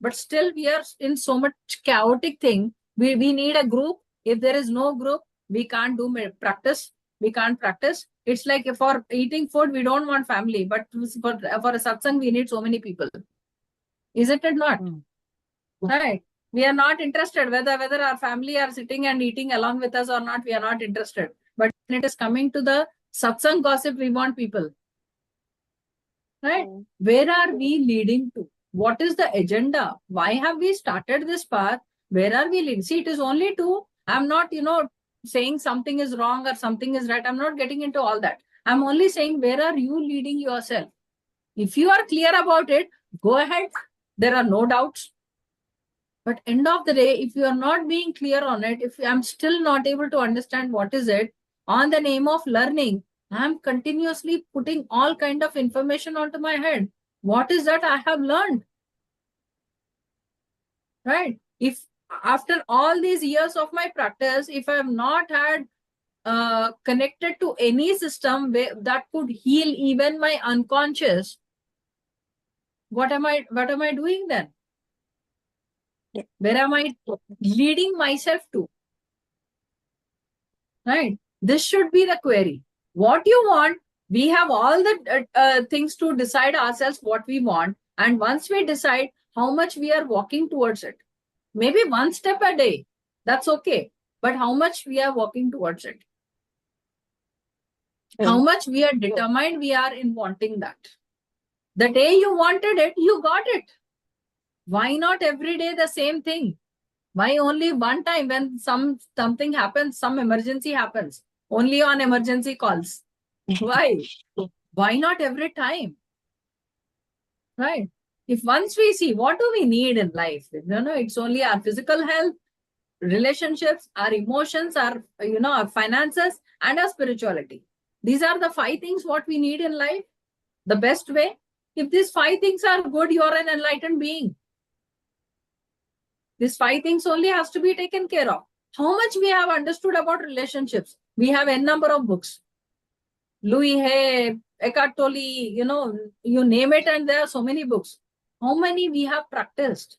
But still, we are in so much chaotic thing. We need a group. If there is no group, we can't do practice. We can't practice. It's like for eating food, we don't want family. But for a satsang, we need so many people. Isn't it not? Right. We are not interested whether our family are sitting and eating along with us or not. We are not interested. But when it is coming to the satsang gossip, we want people. Right? Where are we leading to? What is the agenda? Why have we started this path? Where are we leading? See, it is only to, I'm not, saying something is wrong or something is right. I'm not getting into all that. I'm only saying, where are you leading yourself? If you are clear about it, go ahead. There are no doubts. But end of the day, if you are not being clear on it, if I'm still not able to understand what is it, on the name of learning, I'm continuously putting all kind of information onto my head. What is that I have learned? Right? If after all these years of my practice, if I have not had connected to any system that could heal even my unconscious, what am I doing then? Where am I leading myself to? Right? This should be the query. What you want, we have all the things to decide ourselves what we want. And once we decide how much we are walking towards it, maybe one step a day, that's okay. But how much we are walking towards it? How much we are determined we are in wanting that. The day you wanted it, you got it. Why not every day the same thing? Why only one time when something happens, some emergency happens, only on emergency calls? Why? Why not every time? Right? If once we see what do we need in life, it's only our physical health, relationships, our emotions, our finances, and our spirituality. These are the 5 things what we need in life. The best way. If these 5 things are good, you are an enlightened being. These 5 things only has to be taken care of. How much we have understood about relationships? We have n number of books. Louis Hay, Eckhart Tolle, you name it, and there are so many books. How many we have practiced?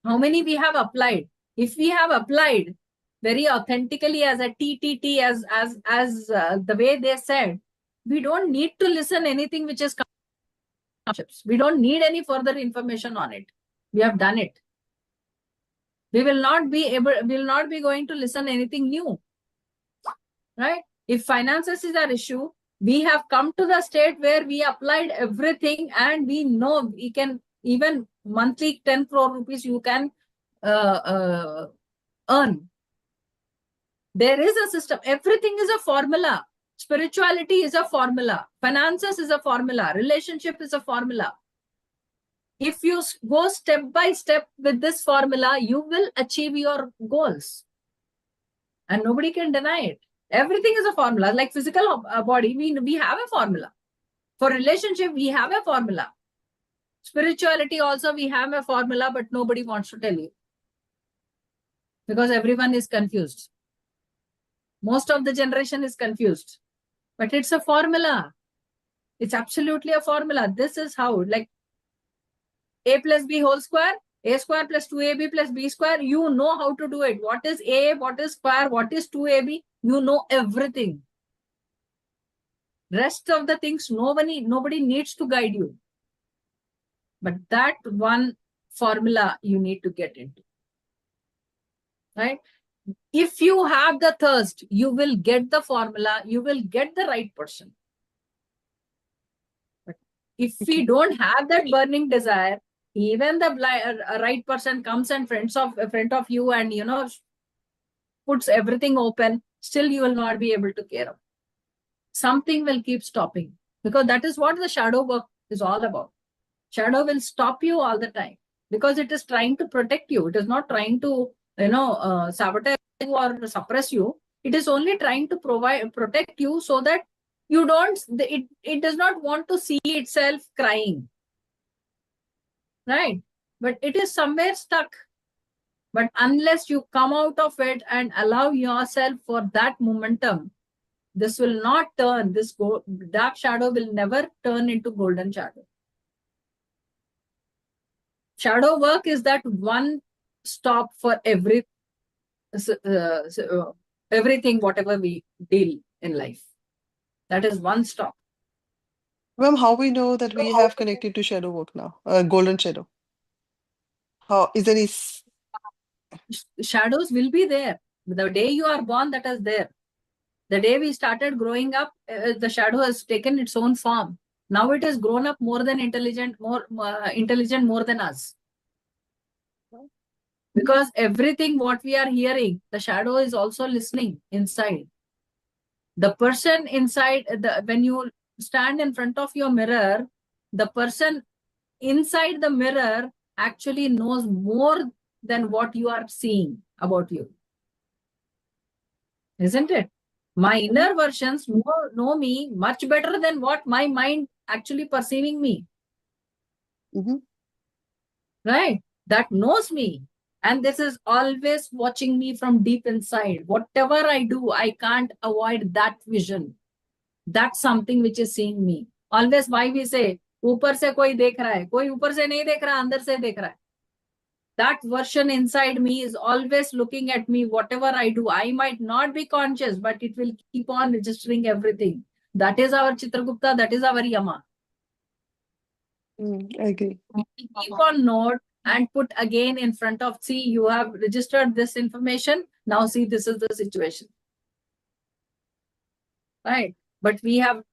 How many we have applied? If we have applied very authentically as a TTT, as the way they said, we don't need to listen anything which is concepts. We don't need any further information on it. We have done it. We will not be going to listen anything new. Right? If finances is our issue, we have come to the state where we applied everything and we know we can even monthly 10 crore rupees you can earn. There is a system. Everything is a formula. Spirituality is a formula. Finances is a formula. Relationship is a formula. If you go step by step with this formula, you will achieve your goals. And nobody can deny it. Everything is a formula. Like physical body, we have a formula. For relationship, we have a formula. Spirituality also, we have a formula, but nobody wants to tell you. Because everyone is confused. Most of the generation is confused. But it's a formula. It's absolutely a formula. This is how, like A plus B whole square, A square plus 2AB plus B square. You know how to do it. What is A, what is square, what is 2AB? You know everything. Rest of the things, nobody needs to guide you. But that one formula you need to get into. Right? If you have the thirst, you will get the formula, you will get the right person. But if we don't have that burning desire, even the right person comes in front of you and, you know, puts everything open, still you will not be able to care of. Something will keep stopping, because that is what the shadow work is all about. Shadow will stop you all the time because it is trying to protect you. It is not trying to, sabotage you or suppress you. It is only trying to protect you so that you don't, it does not want to see itself crying. Right? But it is somewhere stuck. But unless you come out of it and allow yourself for that momentum, this will not turn, this dark shadow will never turn into golden shadow. Shadow work is that one stop for everything, whatever we deal in life. That is one stop. Ma'am, how we know that we have connected to shadow work now? Golden shadow. How is there any Shadows will be there. The day you are born, that is there. The day we started growing up, the shadow has taken its own form. Now it has grown up more than intelligent, more intelligent more than us. Because everything what we are hearing, the shadow is also listening inside. The person inside, when you stand in front of your mirror, the person inside the mirror actually knows more than what you are seeing about you. Isn't it? My inner versions know me much better than what my mind actually perceiving me. Right? That knows me. And this is always watching me from deep inside. Whatever I do, I can't avoid that vision. That's something which is seeing me. Always why we say, ऊपर से कोई देख रहा है, कोई ऊपर से नहीं देख रहा, अंदर से देख रहा है. That version inside me is always looking at me. Whatever I do, I might not be conscious, but it will keep on registering everything. That is our Chitragupta, that is our Yama. I agree. Keep on note and put again in front of, see, you have registered this information. Now see, this is the situation. Right? But we are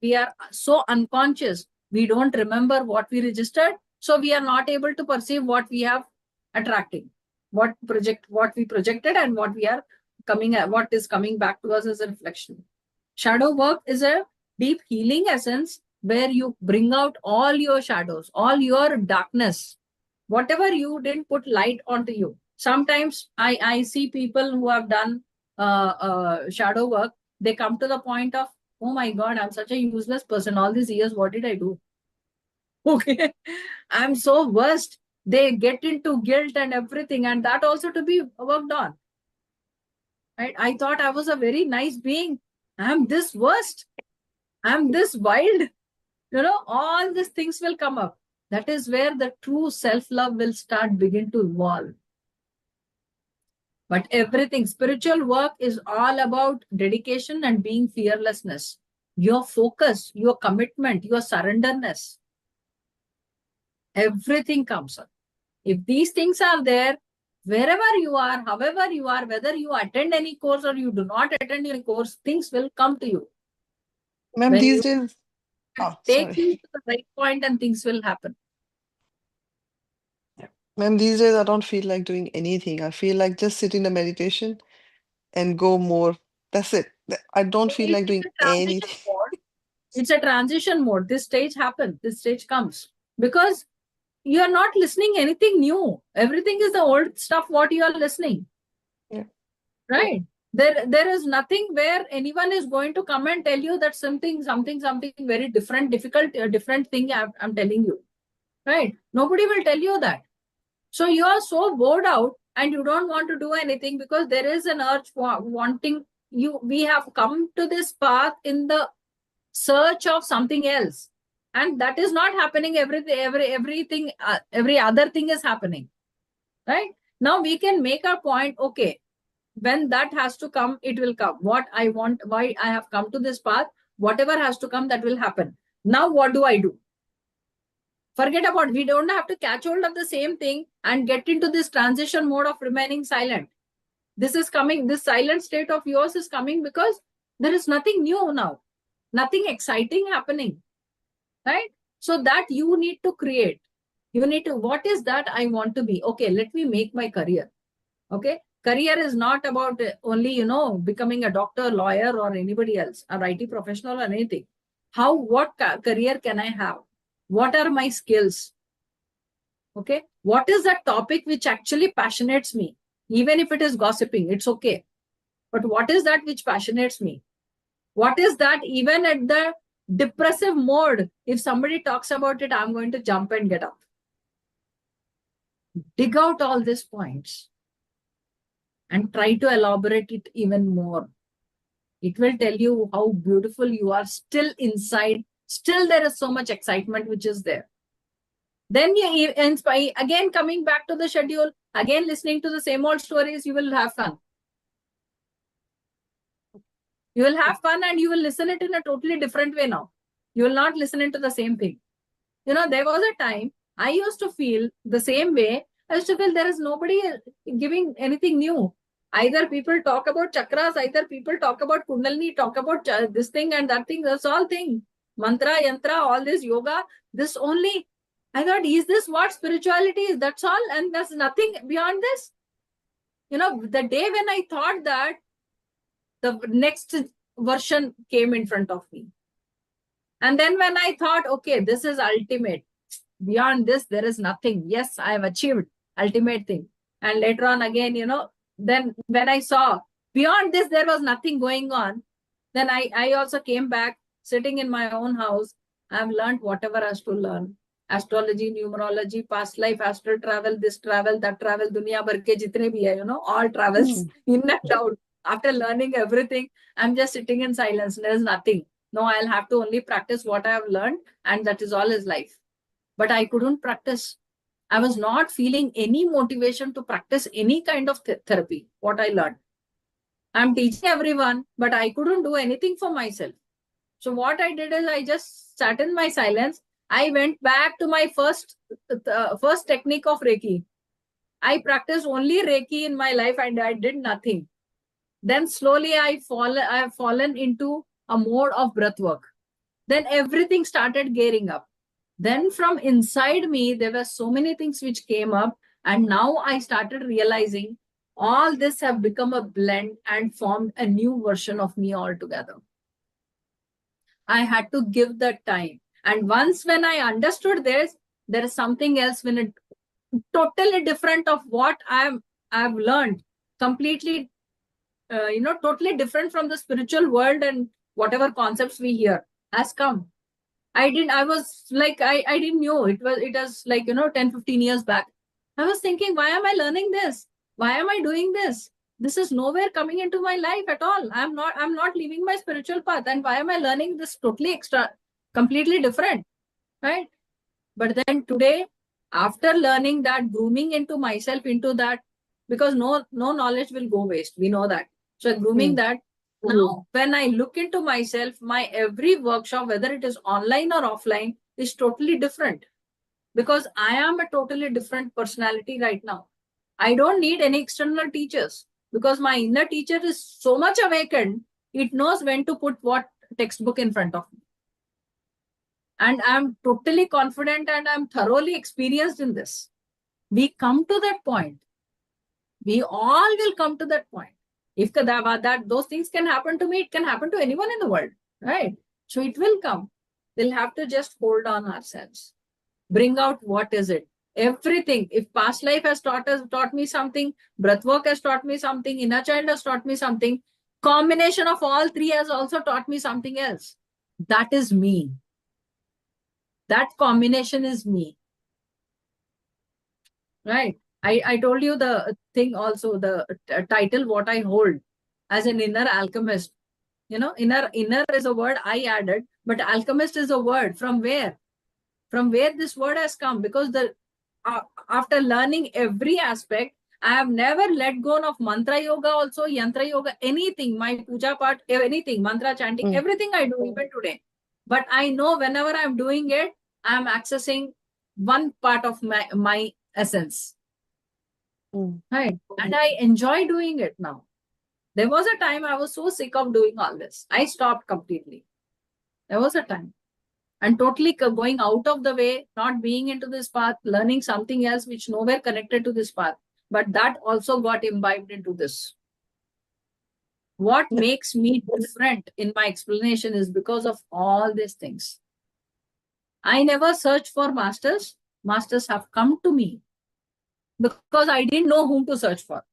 so unconscious. We don't remember what we registered. So we are not able to perceive what we have attracting, what we projected and what we are what is coming back to us as a reflection. Shadow work is a deep healing essence where you bring out all your shadows, all your darkness, whatever you didn't put light onto you. Sometimes I see people who have done shadow work, they come to the point of, oh my God, I'm such a useless person. All these years, what did I do? Okay, I'm so worst. They get into guilt and everything, and that also to be worked on. Right? I thought I was a very nice being. I'm this worst. I'm this wild. All these things will come up. That is where the true self-love will begin to evolve. But everything, spiritual work is all about dedication and being fearlessness. Your focus, your commitment, your surrenderness. Everything comes up. If these things are there, wherever you are, however you are, whether you attend any course or you do not attend any course, things will come to you. Ma'am, When these days, take you sorry. to the right point and things will happen. Ma'am, these days I don't feel like doing anything. I feel like just sit in a meditation and go more. That's it. I don't feel like doing anything. It's a transition mode. This stage happens. This stage comes. Because you are not listening anything new. Everything is the old stuff what you are listening. Yeah. Right? There is nothing where anyone is going to come and tell you that something very different, difficult, different thing I'm telling you. Right? Nobody will tell you that. So you are so bored out and you don't want to do anything because there is an urge for wanting you. We have come to this path in the search of something else. And that is not happening. Everything, every other thing is happening, right? Now we can make our point. Okay, when that has to come, it will come. What I want, why I have come to this path, whatever has to come, that will happen. Now what do I do? Forget about, we don't have to catch hold of the same thing and get into this transition mode of remaining silent. This is coming, this silent state of yours is coming because there is nothing new now, nothing exciting happening, right? So that you need to create. You need to, what is that I want to be? Okay, let me make my career. Okay, career is not about only, you know, becoming a doctor, lawyer, or anybody else, a IT professional or anything. How, what career can I have? What are my skills? Okay, what is that topic which actually passionates me? Even if it is gossiping, it's okay. But what is that which passionates me? What is that, even at the depressive mode, if somebody talks about it, I'm going to jump and get up. Dig out all these points and try to elaborate it even more. It will tell you how beautiful you are still inside. Still, there is so much excitement which is there. Then you inspire, again coming back to the schedule, again listening to the same old stories, you will have fun. You will have fun and you will listen it in a totally different way now. You will not listen into the same thing. You know, there was a time I used to feel the same way. I used to feel there is nobody giving anything new. Either people talk about chakras, either people talk about kundalini, talk about this thing and that thing. That's all thing. Mantra, yantra, all this yoga, this only. I thought, is this what spirituality is? That's all. And there's nothing beyond this. You know, the day when I thought that, the next version came in front of me. And then when I thought, okay, this is ultimate. Beyond this, there is nothing. Yes, I have achieved ultimate thing. And later on again, you know, then when I saw beyond this, there was nothing going on. Then I also came back sitting in my own house. I've learned whatever has to learn. Astrology, numerology, past life, astral travel, this travel, that travel, dunya bhar ke jitne bhi hai, you know, all travels in and out. After learning everything, I'm just sitting in silence. There's nothing. No, I'll have to only practice what I have learned, and that is all is life. But I couldn't practice. I was not feeling any motivation to practice any kind of therapy, what I learned. I'm teaching everyone, but I couldn't do anything for myself. So what I did is I just sat in my silence. I went back to my first technique of Reiki. I practiced only Reiki in my life and I did nothing. Then slowly I have fallen into a mode of breath work. Then everything started gearing up. Then from inside me, there were so many things which came up. And now I started realizing all this have become a blend and formed a new version of me altogether. I had to give that time. And once when I understood this, there is something else when it totally different of what I've learned, completely, totally different from the spiritual world and whatever concepts we hear has come. I was like, I didn't know it was like, 10, 15 years back. I was thinking, why am I learning this? Why am I doing this? This is nowhere coming into my life at all. I'm not leaving my spiritual path. And why am I learning this totally extra, completely different, right? But then today, after learning that, grooming into myself into that, because no knowledge will go waste. We know that. So grooming that, now when I look into myself, my every workshop, whether it is online or offline, is totally different. Because I am a totally different personality right now. I don't need any external teachers because my inner teacher is so much awakened. It knows when to put what textbook in front of me. And I'm totally confident and I'm thoroughly experienced in this. We come to that point. We all will come to that point. If those things can happen to me, it can happen to anyone in the world, right? So it will come. We'll have to just hold on ourselves. Bring out what is it. Everything. If past life has taught me something, breathwork has taught me something, inner child has taught me something, combination of all three has also taught me something else. That is me. That combination is me. Right. I told you the thing also, the title, what I hold as an inner alchemist. Inner is a word I added, but alchemist is a word from where? from where this word has come, because after learning every aspect, I have never let go of mantra yoga also, yantra yoga, anything, my puja part, anything, mantra chanting, everything I do even today. But I know whenever I'm doing it, I'm accessing one part of my essence. Right. And I enjoy doing it now. There was a time I was so sick of doing all this. I stopped completely. There was a time. And totally going out of the way, not being into this path, learning something else which nowhere connected to this path. But that also got imbibed into this. What makes me different in my explanation is because of all these things. I never searched for masters. Masters have come to me because I didn't know whom to search for.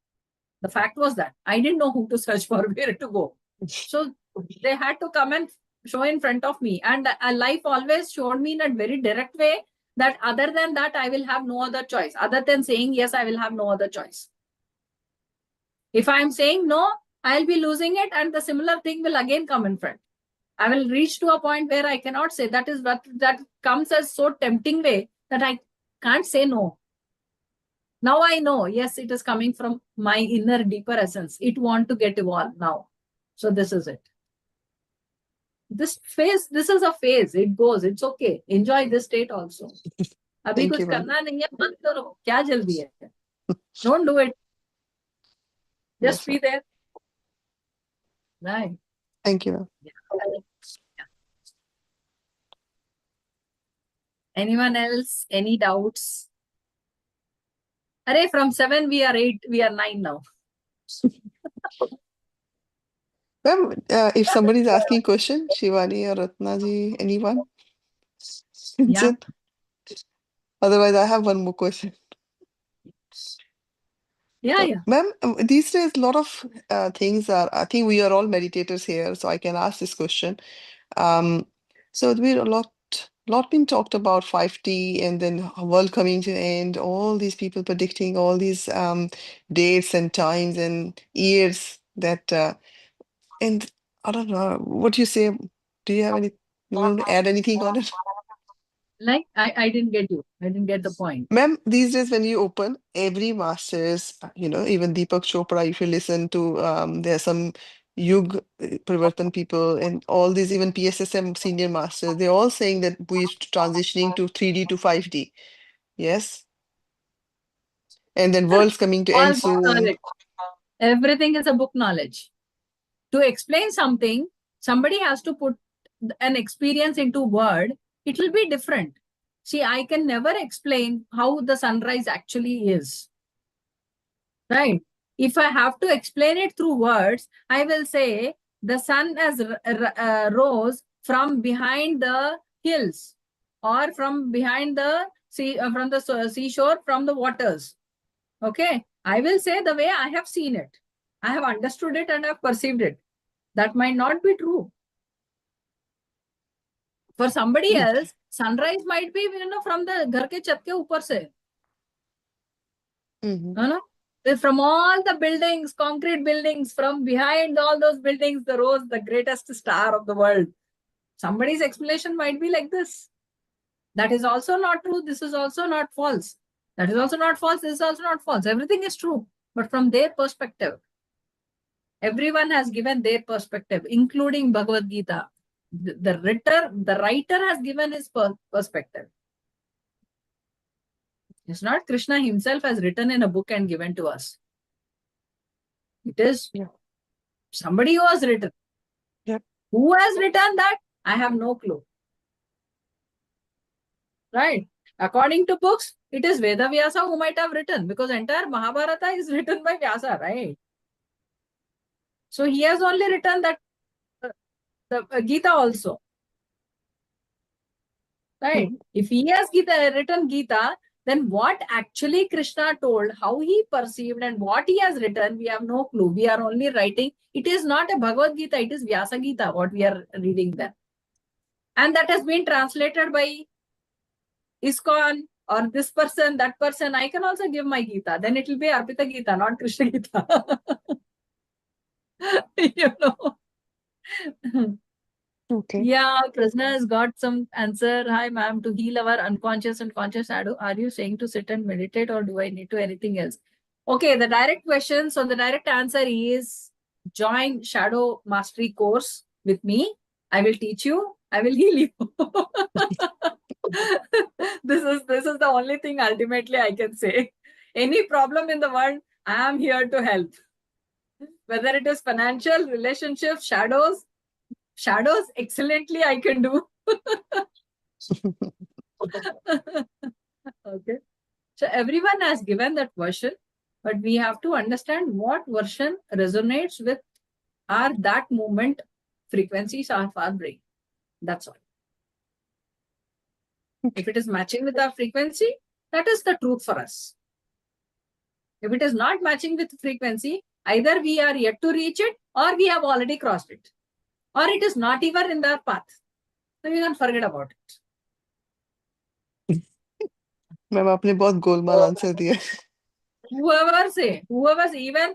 The fact was that I didn't know who to search for, where to go. So they had to come and show in front of me. And life always showed me in a very direct way that other than that, I will have no other choice. Other than saying yes, I will have no other choice. If I'm saying no, I'll be losing it, and the similar thing will again come in front. I will reach to a point where I cannot say. That is what that comes as so tempting way that I can't say no. Now I know, yes, it is coming from my inner deeper essence. It wants to get evolved now. So this is it. This phase, this is a phase. It goes. It's okay. Enjoy this state also. अभी कुछ करना नहीं है, मत करो. क्या जल्दी है? Don't do it. Just be there. Right. Thank you. Yeah. Anyone else? Any doubts? Array, from 7 we are 8, we are 9 now. Ma'am, if somebody is asking question, Shivani or Ratna ji, anyone? Yeah. Otherwise, I have one more question. Yeah, yeah. Ma'am, these days a lot of things are, I think we are all meditators here, so I can ask this question. So we're a lot been talked about 5D and then world coming to end, all these people predicting all these dates and times and years that and I don't know, what do you say? Do you have any, you want to add anything on it? Like, I didn't get you. I didn't get the point. Ma'am, these days when you open every masters, even Deepak Chopra, if you listen to, there are some Yug Parivartan people and all these, even PSSM senior masters, they're all saying that we're transitioning to 3D to 5D. Yes. And then world's coming to All end book soon. knowledge. Everything is a book knowledge. To explain something, somebody has to put an experience into word. It will be different. See, I can never explain how the sunrise actually is. Right? If I have to explain it through words, I will say the sun has rose from behind the hills or from behind the sea, from the seashore, from the waters. Okay? I will say the way I have seen it. I have understood it and I have perceived it. That might not be true. For somebody else, sunrise might be, from the ghar ke chat ke upar se. From all the buildings, concrete buildings, from behind all those buildings, the rose, the greatest star of the world. Somebody's explanation might be like this. That is also not true. This is also not false. That is also not false. This is also not false. Everything is true, but from their perspective. Everyone has given their perspective, including Bhagavad Gita. The writer has given his perspective. It's not Krishna himself has written in a book and given to us. It is somebody who has written. Yep. Who has written that? I have no clue. Right? According to books, it is Veda Vyasa who might have written, because entire Mahabharata is written by Vyasa, right? So he has only written that the Gita also. Right? If he has written Gita, then what actually Krishna told, how he perceived and what he has written, we have no clue. We are only writing. It is not a Bhagavad Gita, it is Vyasa Gita, what we are reading there. And that has been translated by ISKCON or this person, that person. I can also give my Gita. Then it will be Arpitha Gita, not Krishna Gita. Okay. Yeah, Prasna has got some answer. Hi, ma'am. To heal our unconscious and conscious shadow, are you saying to sit and meditate, or do I need to anything else? Okay, the direct question. So the direct answer is join Shadow Mastery course with me. I will teach you. I will heal you. This is the only thing ultimately I can say. Any problem in the world, I am here to help. Whether it is financial, relationships, shadows excellently I can do. Okay. So everyone has given that version, but we have to understand what version resonates with that moment frequencies of our brain. That's all. If it is matching with our frequency, that is the truth for us. If it is not matching with frequency, either we are yet to reach it or we have already crossed it, or it is not even in the path. So we can forget about it. Ma'am आपने बहुत Golmaal answer दिया. whoever even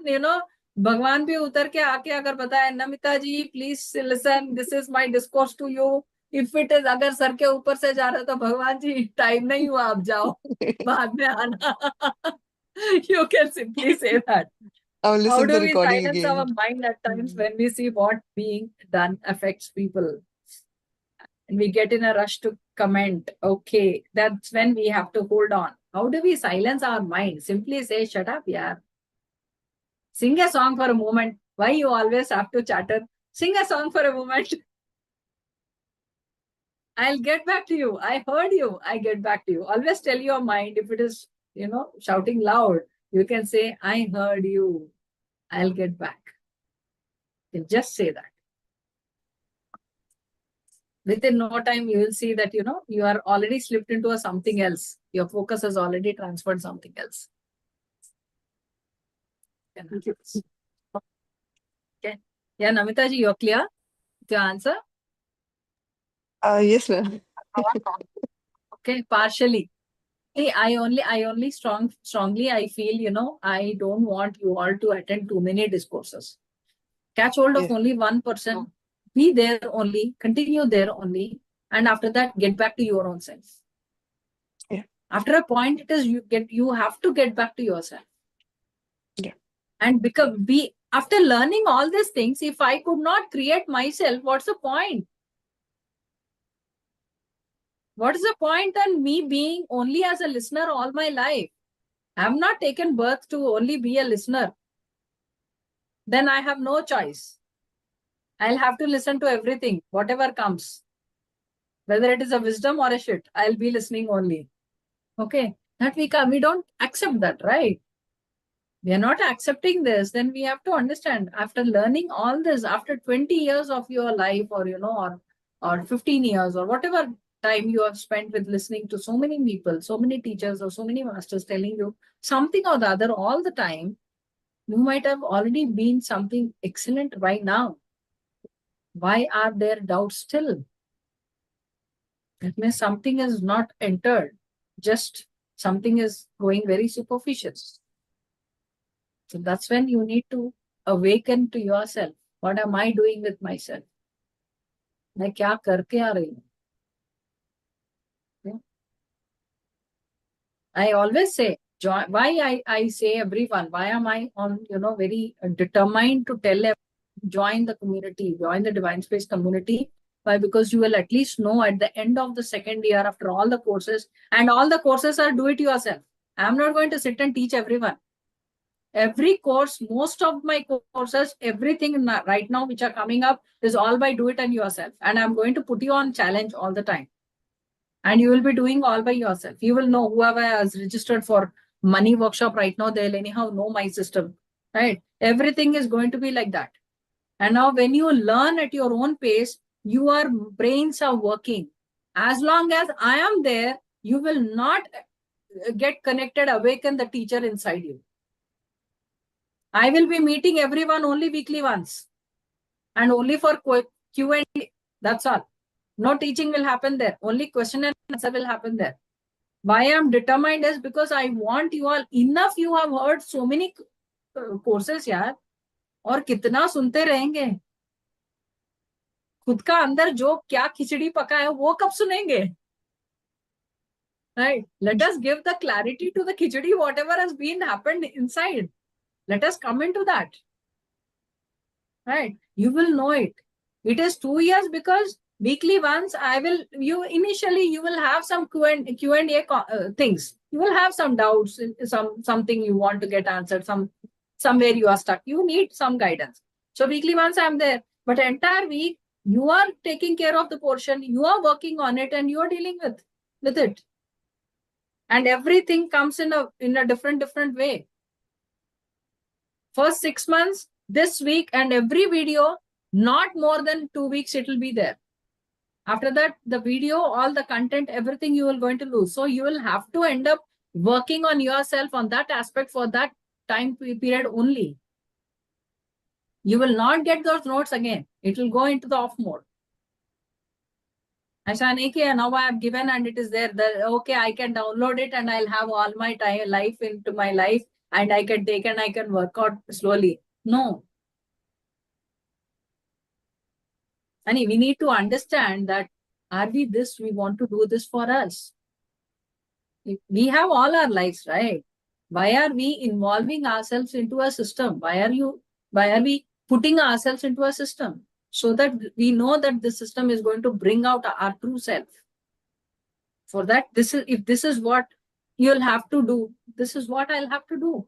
भगवान भी उतर के आके अगर बताए Namita ji please listen this is my discourse to you if it is अगर सर के ऊपर से जा रहा तो भगवान जी टाइम नहीं हुआ आप जाओ बाद में आना you can simply say that. I will How listen to do the we recording silence again. our mind at times when we see what being done affects people? And we get in a rush to comment. Okay, that's when we have to hold on. How do we silence our mind? Simply say, shut up, yeah. Sing a song for a moment. Why you always have to chatter? Sing a song for a moment. I'll get back to you. I heard you. I get back to you. Always tell your mind if it is, shouting loud. You can say, I heard you. I'll get back. You just say that. Within no time, you will see that, you are already slipped into something else. Your focus has already transferred something else. Okay. Yeah, Namita ji, you're clear with your answer? Yes, ma'am. Okay, partially. Hey, I only strongly I feel, I don't want you all to attend too many discourses. Catch hold of Yeah. only one person, be there only, continue there only, and after that, get back to your own self. Yeah. After a point, it is you have to get back to yourself. Yeah. And after learning all these things, if I could not create myself, what's the point? What is the point in me being only as a listener all my life? I have not taken birth to only be a listener. Then I have no choice. I'll have to listen to everything, whatever comes. Whether it is a wisdom or a shit, I'll be listening only. Okay, that we don't accept that, right? We are not accepting this. Then we have to understand, after learning all this, after 20 years of your life, or or 15 years, or whatever time you have spent with listening to so many people, so many teachers, or so many masters telling you something or the other all the time, you might have already been something excellent right now. Why are there doubts still? That means something is not entered. Just something is going very superficial. So that's when you need to awaken to yourself. What am I doing with myself? मैं क्या करके आ रही हूँ? I always say, why I say everyone, why am I on, very determined to tell everyone, join the community, join the Divine Space community. Why? Because you will at least know at the end of the second year, after all the courses, and all the courses are do it yourself. I'm not going to sit and teach everyone. Every course, most of my courses, everything right now which are coming up is all by do it and yourself. And I'm going to put you on challenge all the time. And you will be doing all by yourself. You will know whoever has registered for money workshop right now, they'll anyhow know my system, right? Everything is going to be like that. And now when you learn at your own pace, your brains are working. As long as I am there, you will not get connected, awaken the teacher inside you. I will be meeting everyone only weekly once and only for Q&A. That's all. No teaching will happen there. Only question and answer will happen there. Why I am determined is because I want you all, enough you have heard so many courses यार, और कितना सुनते रहेंगे? खुद का अंदर जो क्या खिचड़ी पका है वो कब सुनेंगे? Right? Let us give the clarity to the khichdi, whatever has been happened inside. Let us come into that. Right? You will know it. It is 2 years because weekly once initially you will have some Q&A things. You will have some doubts, something you want to get answered, somewhere you are stuck. You need some guidance. So weekly once I'm there, but entire week you are taking care of the portion, you are working on it, and you are dealing with it. And everything comes in a different way. First 6 months, this week, and every video, not more than 2 weeks, it will be there. After that, the video, all the content, everything you will going to lose. So you will have to end up working on yourself on that aspect for that time period only. You will not get those notes again. It will go into the off mode. Now I have given and it is there. Okay, I can download it and I'll have all my life into my life and I can take and I can work out slowly. No. And we need to understand that we want to do this for us. We have all our lives, right? Why are we involving ourselves into a system? Why are we putting ourselves into a system? So that we know that the system is going to bring out our true self. For that, if this is what you'll have to do, this is what I'll have to do.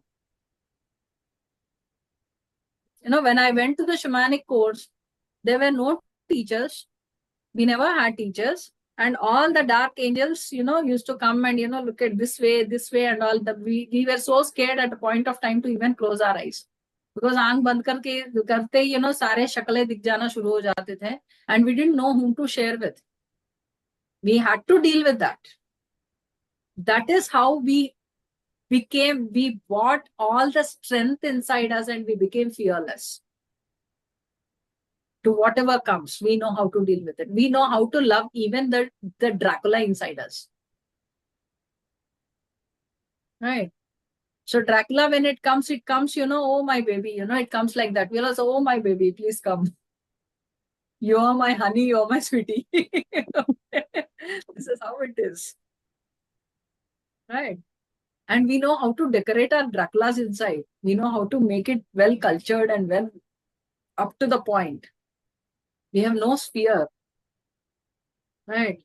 When I went to the shamanic course, there were no teachers. We never had teachers. And all the dark angels, used to come and, look at this way, and all that. We were so scared at a point of time to even close our eyes. Because आंख बंद करते सारे शक्लें दिख जाना शुरू हो जाते थे, and we didn't know whom to share with. We had to deal with that. That is how we bought all the strength inside us and we became fearless. To whatever comes, we know how to deal with it. We know how to love even the Dracula inside us. Right? So Dracula, when it comes, oh my baby, it comes like that. We'll also, oh my baby, please come. You are my honey, you are my sweetie. This is how it is. Right? And we know how to decorate our Draculas inside. We know how to make it well cultured and well up to the point. We have no fear. Right?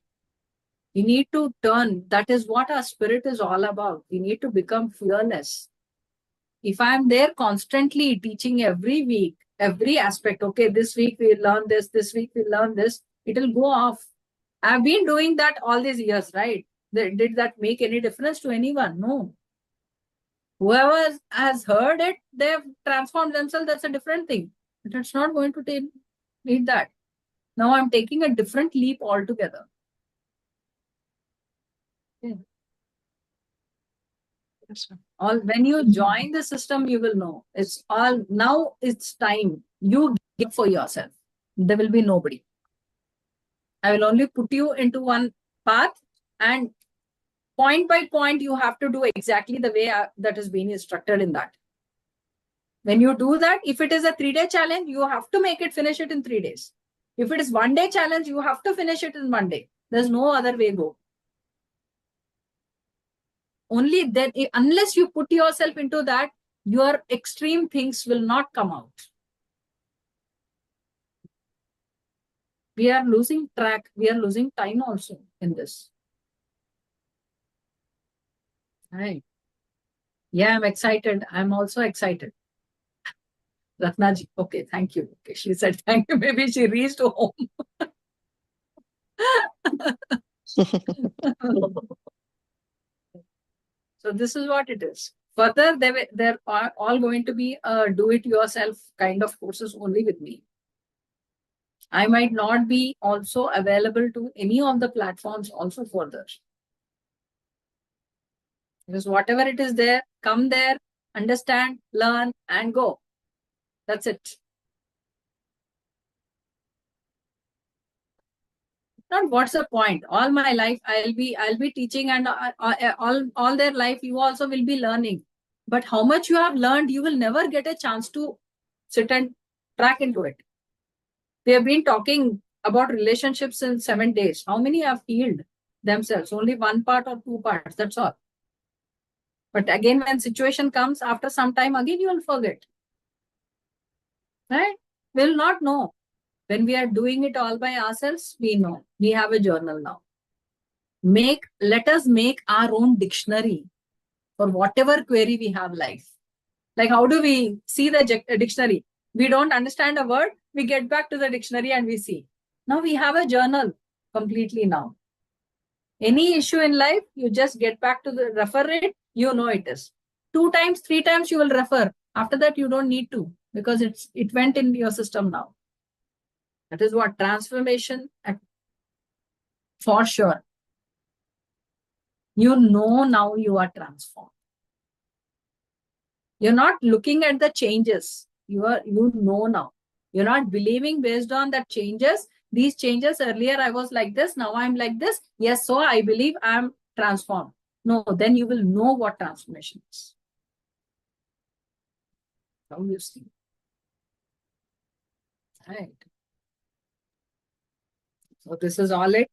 We need to turn. That is what our spirit is all about. We need to become fearless. If I'm there constantly teaching every week, every aspect, okay, this week we'll learn this week we'll learn this, it'll go off. I've been doing that all these years, right? Did that make any difference to anyone? No. Whoever has heard it, they've transformed themselves. That's a different thing. But it's not going to need that. Now I'm taking a different leap altogether. Okay. Yes, sir. When you join the system, you will know. Now it's time. You give for yourself. There will be nobody. I will only put you into one path, and point by point, you have to do exactly the way that has been instructed in that. When you do that, if it is a 3-day challenge, you have to finish it in 3 days. If it is 1-day challenge, you have to finish it in 1 day. There's no other way go. Only then, unless you put yourself into that, your extreme things will not come out. We are losing track. We are losing time also in this. Right. Yeah, I'm excited. I'm also excited. Ratnaji. Okay, thank you. Okay, she said thank you. Maybe she reached home. So this is what it is. Further, there are all going to be do-it-yourself kind of courses only with me. I might not be also available to any of the platforms also further. Because whatever it is there, come there, understand, learn, and go. That's it. Not what's the point? All my life I'll be teaching, and all their life you also will be learning. But how much you have learned, you will never get a chance to sit and track into it. We have been talking about relationships in 7 days. How many have healed themselves? Only one part or 2 parts, that's all. But again, when situation comes, after some time, again you will forget. Right? We'll not know. When we are doing it all by ourselves, we know. We have a journal now. Let us make our own dictionary for whatever query we have life. Like, how do we see the dictionary? We don't understand a word, we get back to the dictionary and we see. Now we have a journal completely now. Any issue in life, you just get back to the refer it, you know it is. 2 times, 3 times you will refer. After that, you don't need to, because it went in your system now. That is what transformation, for sure. You know now you are transformed. You're not looking at the changes. You know now. You're not believing based on that changes. These changes, earlier I was like this, now I'm like this. Yes, so I believe I'm transformed. No, then you will know what transformation is. How you see. Right. So this is all it.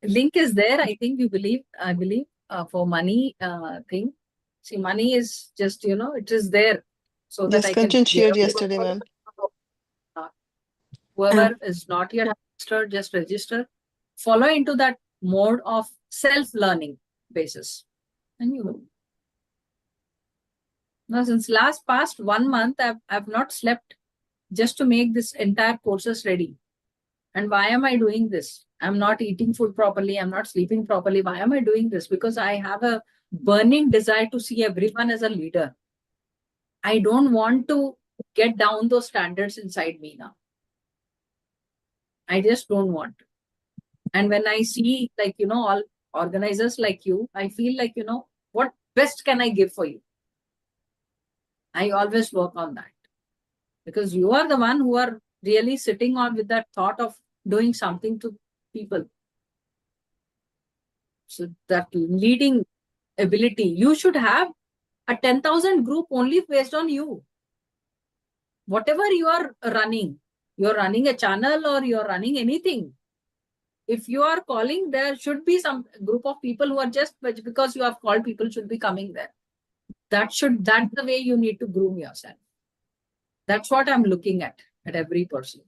Link is there. I think I believe for money thing. See, money is just, it is there so that Yes, I can content shared give. yesterday, ma'am. Whoever is not yet registered, just register. Follow into that mode of self-learning basis. And you will. Now, since past 1 month, I've not slept just to make this entire courses ready. And why am I doing this? I'm not eating food properly. I'm not sleeping properly. Why am I doing this? Because I have a burning desire to see everyone as a leader. I don't want to get down those standards inside me now. I just don't want to. And when I see, like, all organizers like you, I feel like, what best can I give for you? I always work on that. Because you are the one who are really sitting on with that thought of doing something to people. So that leading ability, you should have a 10,000 group only based on you. Whatever you are running, you're running a channel or you're running anything. If you are calling, there should be some group of people who are just because you have called, people should be coming there. That's the way you need to groom yourself. That's what I'm looking at every person.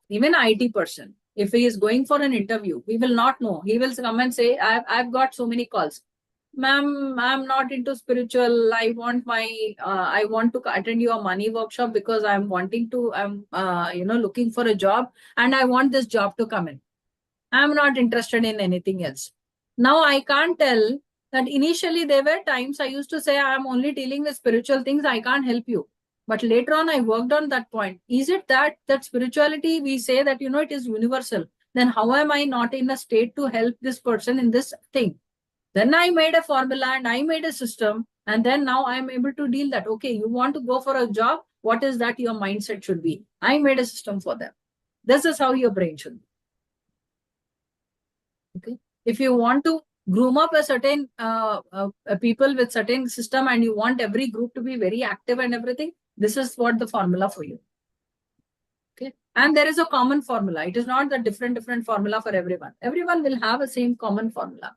Even IT person, if he is going for an interview, we will not know. He will come and say, I've got so many calls. Ma'am, I'm not into spiritual. I want to attend your money workshop because I'm looking for a job and I want this job to come in. I'm not interested in anything else. Now I can't tell that initially there were times I used to say, I'm only dealing with spiritual things. I can't help you. But later on, I worked on that point. Is it that spirituality, we say that, it is universal. Then how am I not in a state to help this person in this thing? Then I made a formula and I made a system. And then now I'm able to deal that. Okay, you want to go for a job. What is that your mindset should be? I made a system for them. This is how your brain should be. Okay. If you want to groom up a certain people with certain system and you want every group to be very active and everything, this is what the formula for you. Okay. And there is a common formula. It is not the different formula for everyone. Everyone will have a same common formula.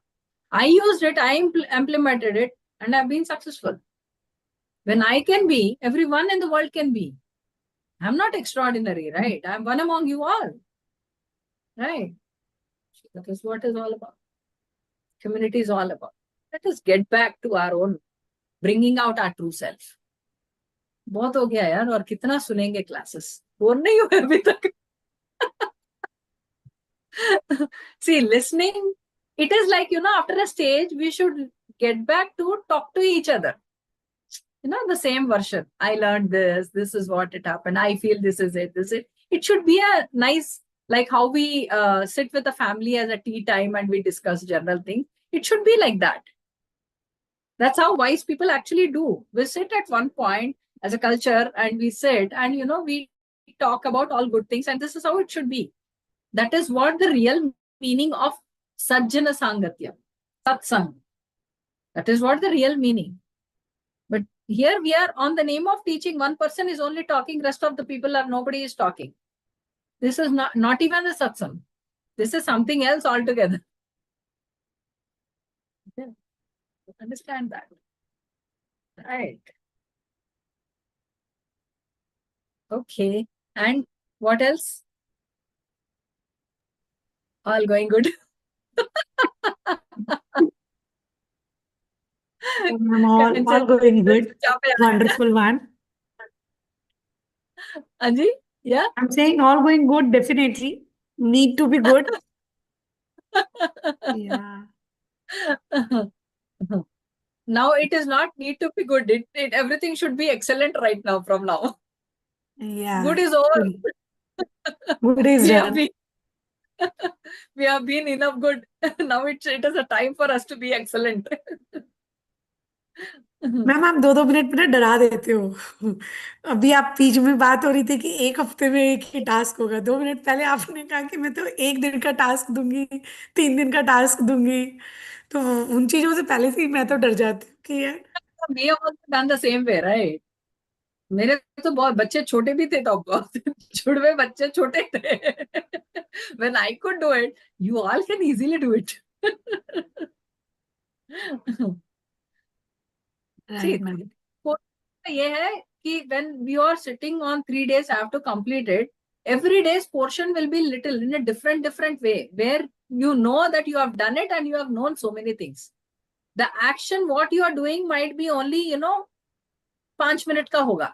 I used it, I implemented it, and I've been successful. When I can be, everyone in the world can be. I'm not extraordinary, right? I'm one among you all. Right? That is what it's all about. Community is all about. Let us get back to our own, bringing out our true self. बहुत हो गया यार, और कितना सुनेंगे classes? Bore नहीं हुए अभी तक? See, listening, it is like, after a stage, we should get back to talk to each other. The same version. I learned this is what it happened. I feel this is it. It should be a nice, like how we sit with the family as a tea time and we discuss general things. It should be like that. That's how wise people actually do. We sit at one point as a culture and we sit and, we talk about all good things, and this is how it should be. That is what the real meaning of Sajjana Sangatya, Satsang. That is what the real meaning. But here we are on the name of teaching. One person is only talking, rest of the people are, nobody is talking. This is not even a satsang. This is something else altogether. Yeah. Understand that. Right. Okay. And what else? All going good. I'm all going good. Wonderful one. Anji? Yeah? I'm saying all going good, definitely. Need to be good. Yeah. Now it is not need to be good. Everything should be excellent right now from now. Yeah. Good is over. Good is we have done. been we have been enough good. Now it is a time for us to be excellent. Ma'am आप 2-2 minute में ना डरा देते हो अभी आप बीच में बात हो रही थी कि 1 हफ्ते में एक ही टास्क होगा 2 मिनट पहले आपने कहा कि मैं तो 1 दिन का टास्क दूंगी 3 दिन का टास्क दूंगी तो उन चीजों से पहले से ही मैं तो डर जाती हूँ कि यार We have also done the same way, right? मेरे तो बहुत बच्चे छोटे भी थे तब छुड़वे बच्चे छोटे थे when I could do it, you all can easily do it. See, right ma'am ये है कि when you are sitting on 3 days, I have to complete it. Every day's portion will be little in a different way, where you know that you have done it and you have known so many things. The action what you are doing might be only 5 minutes का होगा.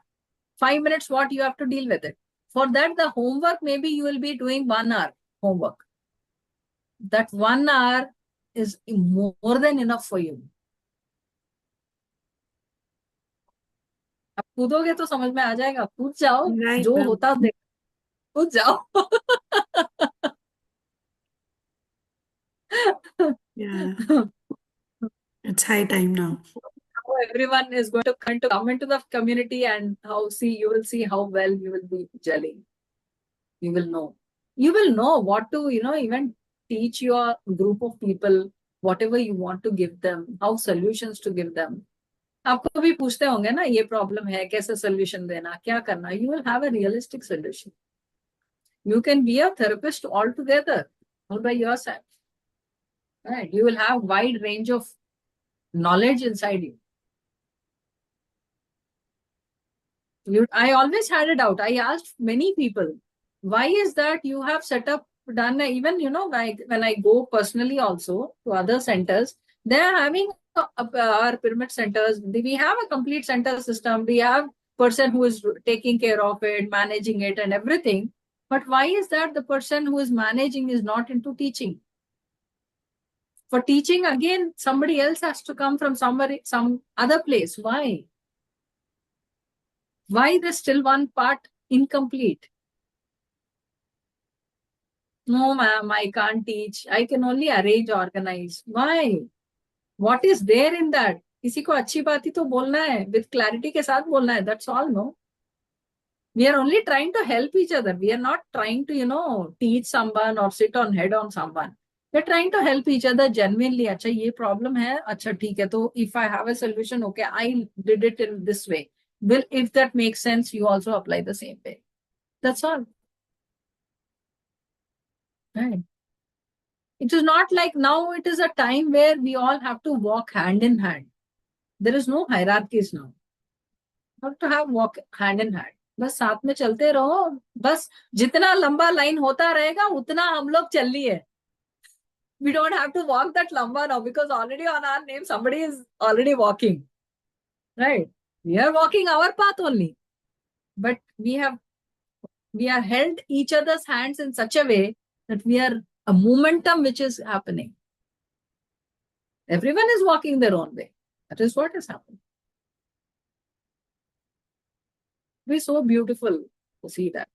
5 minutes what you have to deal with it. For that, the homework, maybe you will be doing 1 hour homework. That 1 hour is more than enough for you. आप कूदोगे तो समझ में आ जाएगा. कूद जाओ, right जो मैम होता देख, कूद जाओ. या it's high time now How everyone is going to come into the community and you will see how well you will be gelling. You will know. You will know what to, even teach your group of people, whatever you want to give them, how solutions to give them. आपको भी पूछते होंगे ना ये problem है कैसे solution देना क्या करना you will have a realistic solution you can be a therapist all together all by yourself right you will have wide range of knowledge inside you. I always had a doubt. I asked many people, why is that you have set up, done, even, like when I go personally also to other centers, they are having our pyramid centers. We have a complete center system. We have person who is taking care of it, managing it and everything. But why is that the person who is managing is not into teaching? For teaching, again, somebody else has to come from somewhere, some other place. Why? Why there's still one part incomplete? No, ma'am, I can't teach. I can only arrange, organize. Why? What is there in that? किसी को अच्छी बात ही तो बोलना है, with clarity के साथ बोलना है. That's all, no? We are only trying to help each other. We are not trying to, teach someone or sit on head on someone. We're trying to help each other genuinely. अच्छा ये problem है, अच्छा ठीक है तो if I have a solution, okay, I did it in this way. Well, if that makes sense, you also apply the same way. That's all. Right. It is not like now it is a time where we all have to walk hand in hand. There is no hierarchies now. You have to have walk hand in hand. बस साथ में चलते रहो बस जितना लंबा line होता रहेगा उतना हम लोग चल लिए. We don't have to walk that lamba now because already on our name somebody is already walking. Right? We are walking our path only. But we are held each other's hands in such a way that we are a momentum which is happening. Everyone is walking their own way. That is what is happening. It is so beautiful to see that.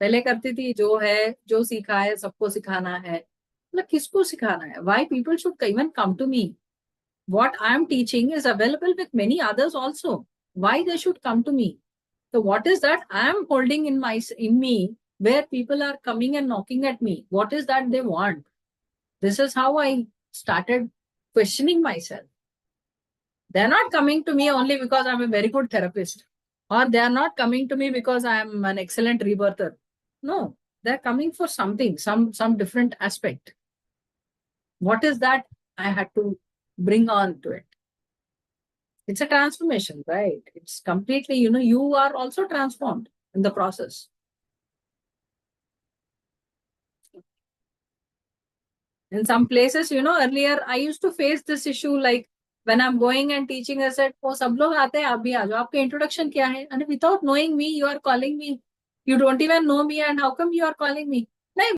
पहले करती थी जो है जो सीखा है सबको सिखाना है मतलब किसको सिखाना है why people should even come to me what I am teaching is available with many others also why they should come to me so what is that I am holding in me where people are coming and knocking at me what is that they want this is how I started questioning myself They're not coming to me only because I'm a very good therapist, or they are not coming to me because I am an excellent rebirther. No, they're coming for something, some different aspect. What is that I had to bring on to it? It's a transformation, right? It's completely, you are also transformed in the process. In some places, earlier I used to face this issue, like when I'm going and teaching, I said, oh, sab log aate hain, aap bhi aa jao. Aapka introduction kya hai? And without knowing me, you are calling me. You don't even know me, and how come you are calling me?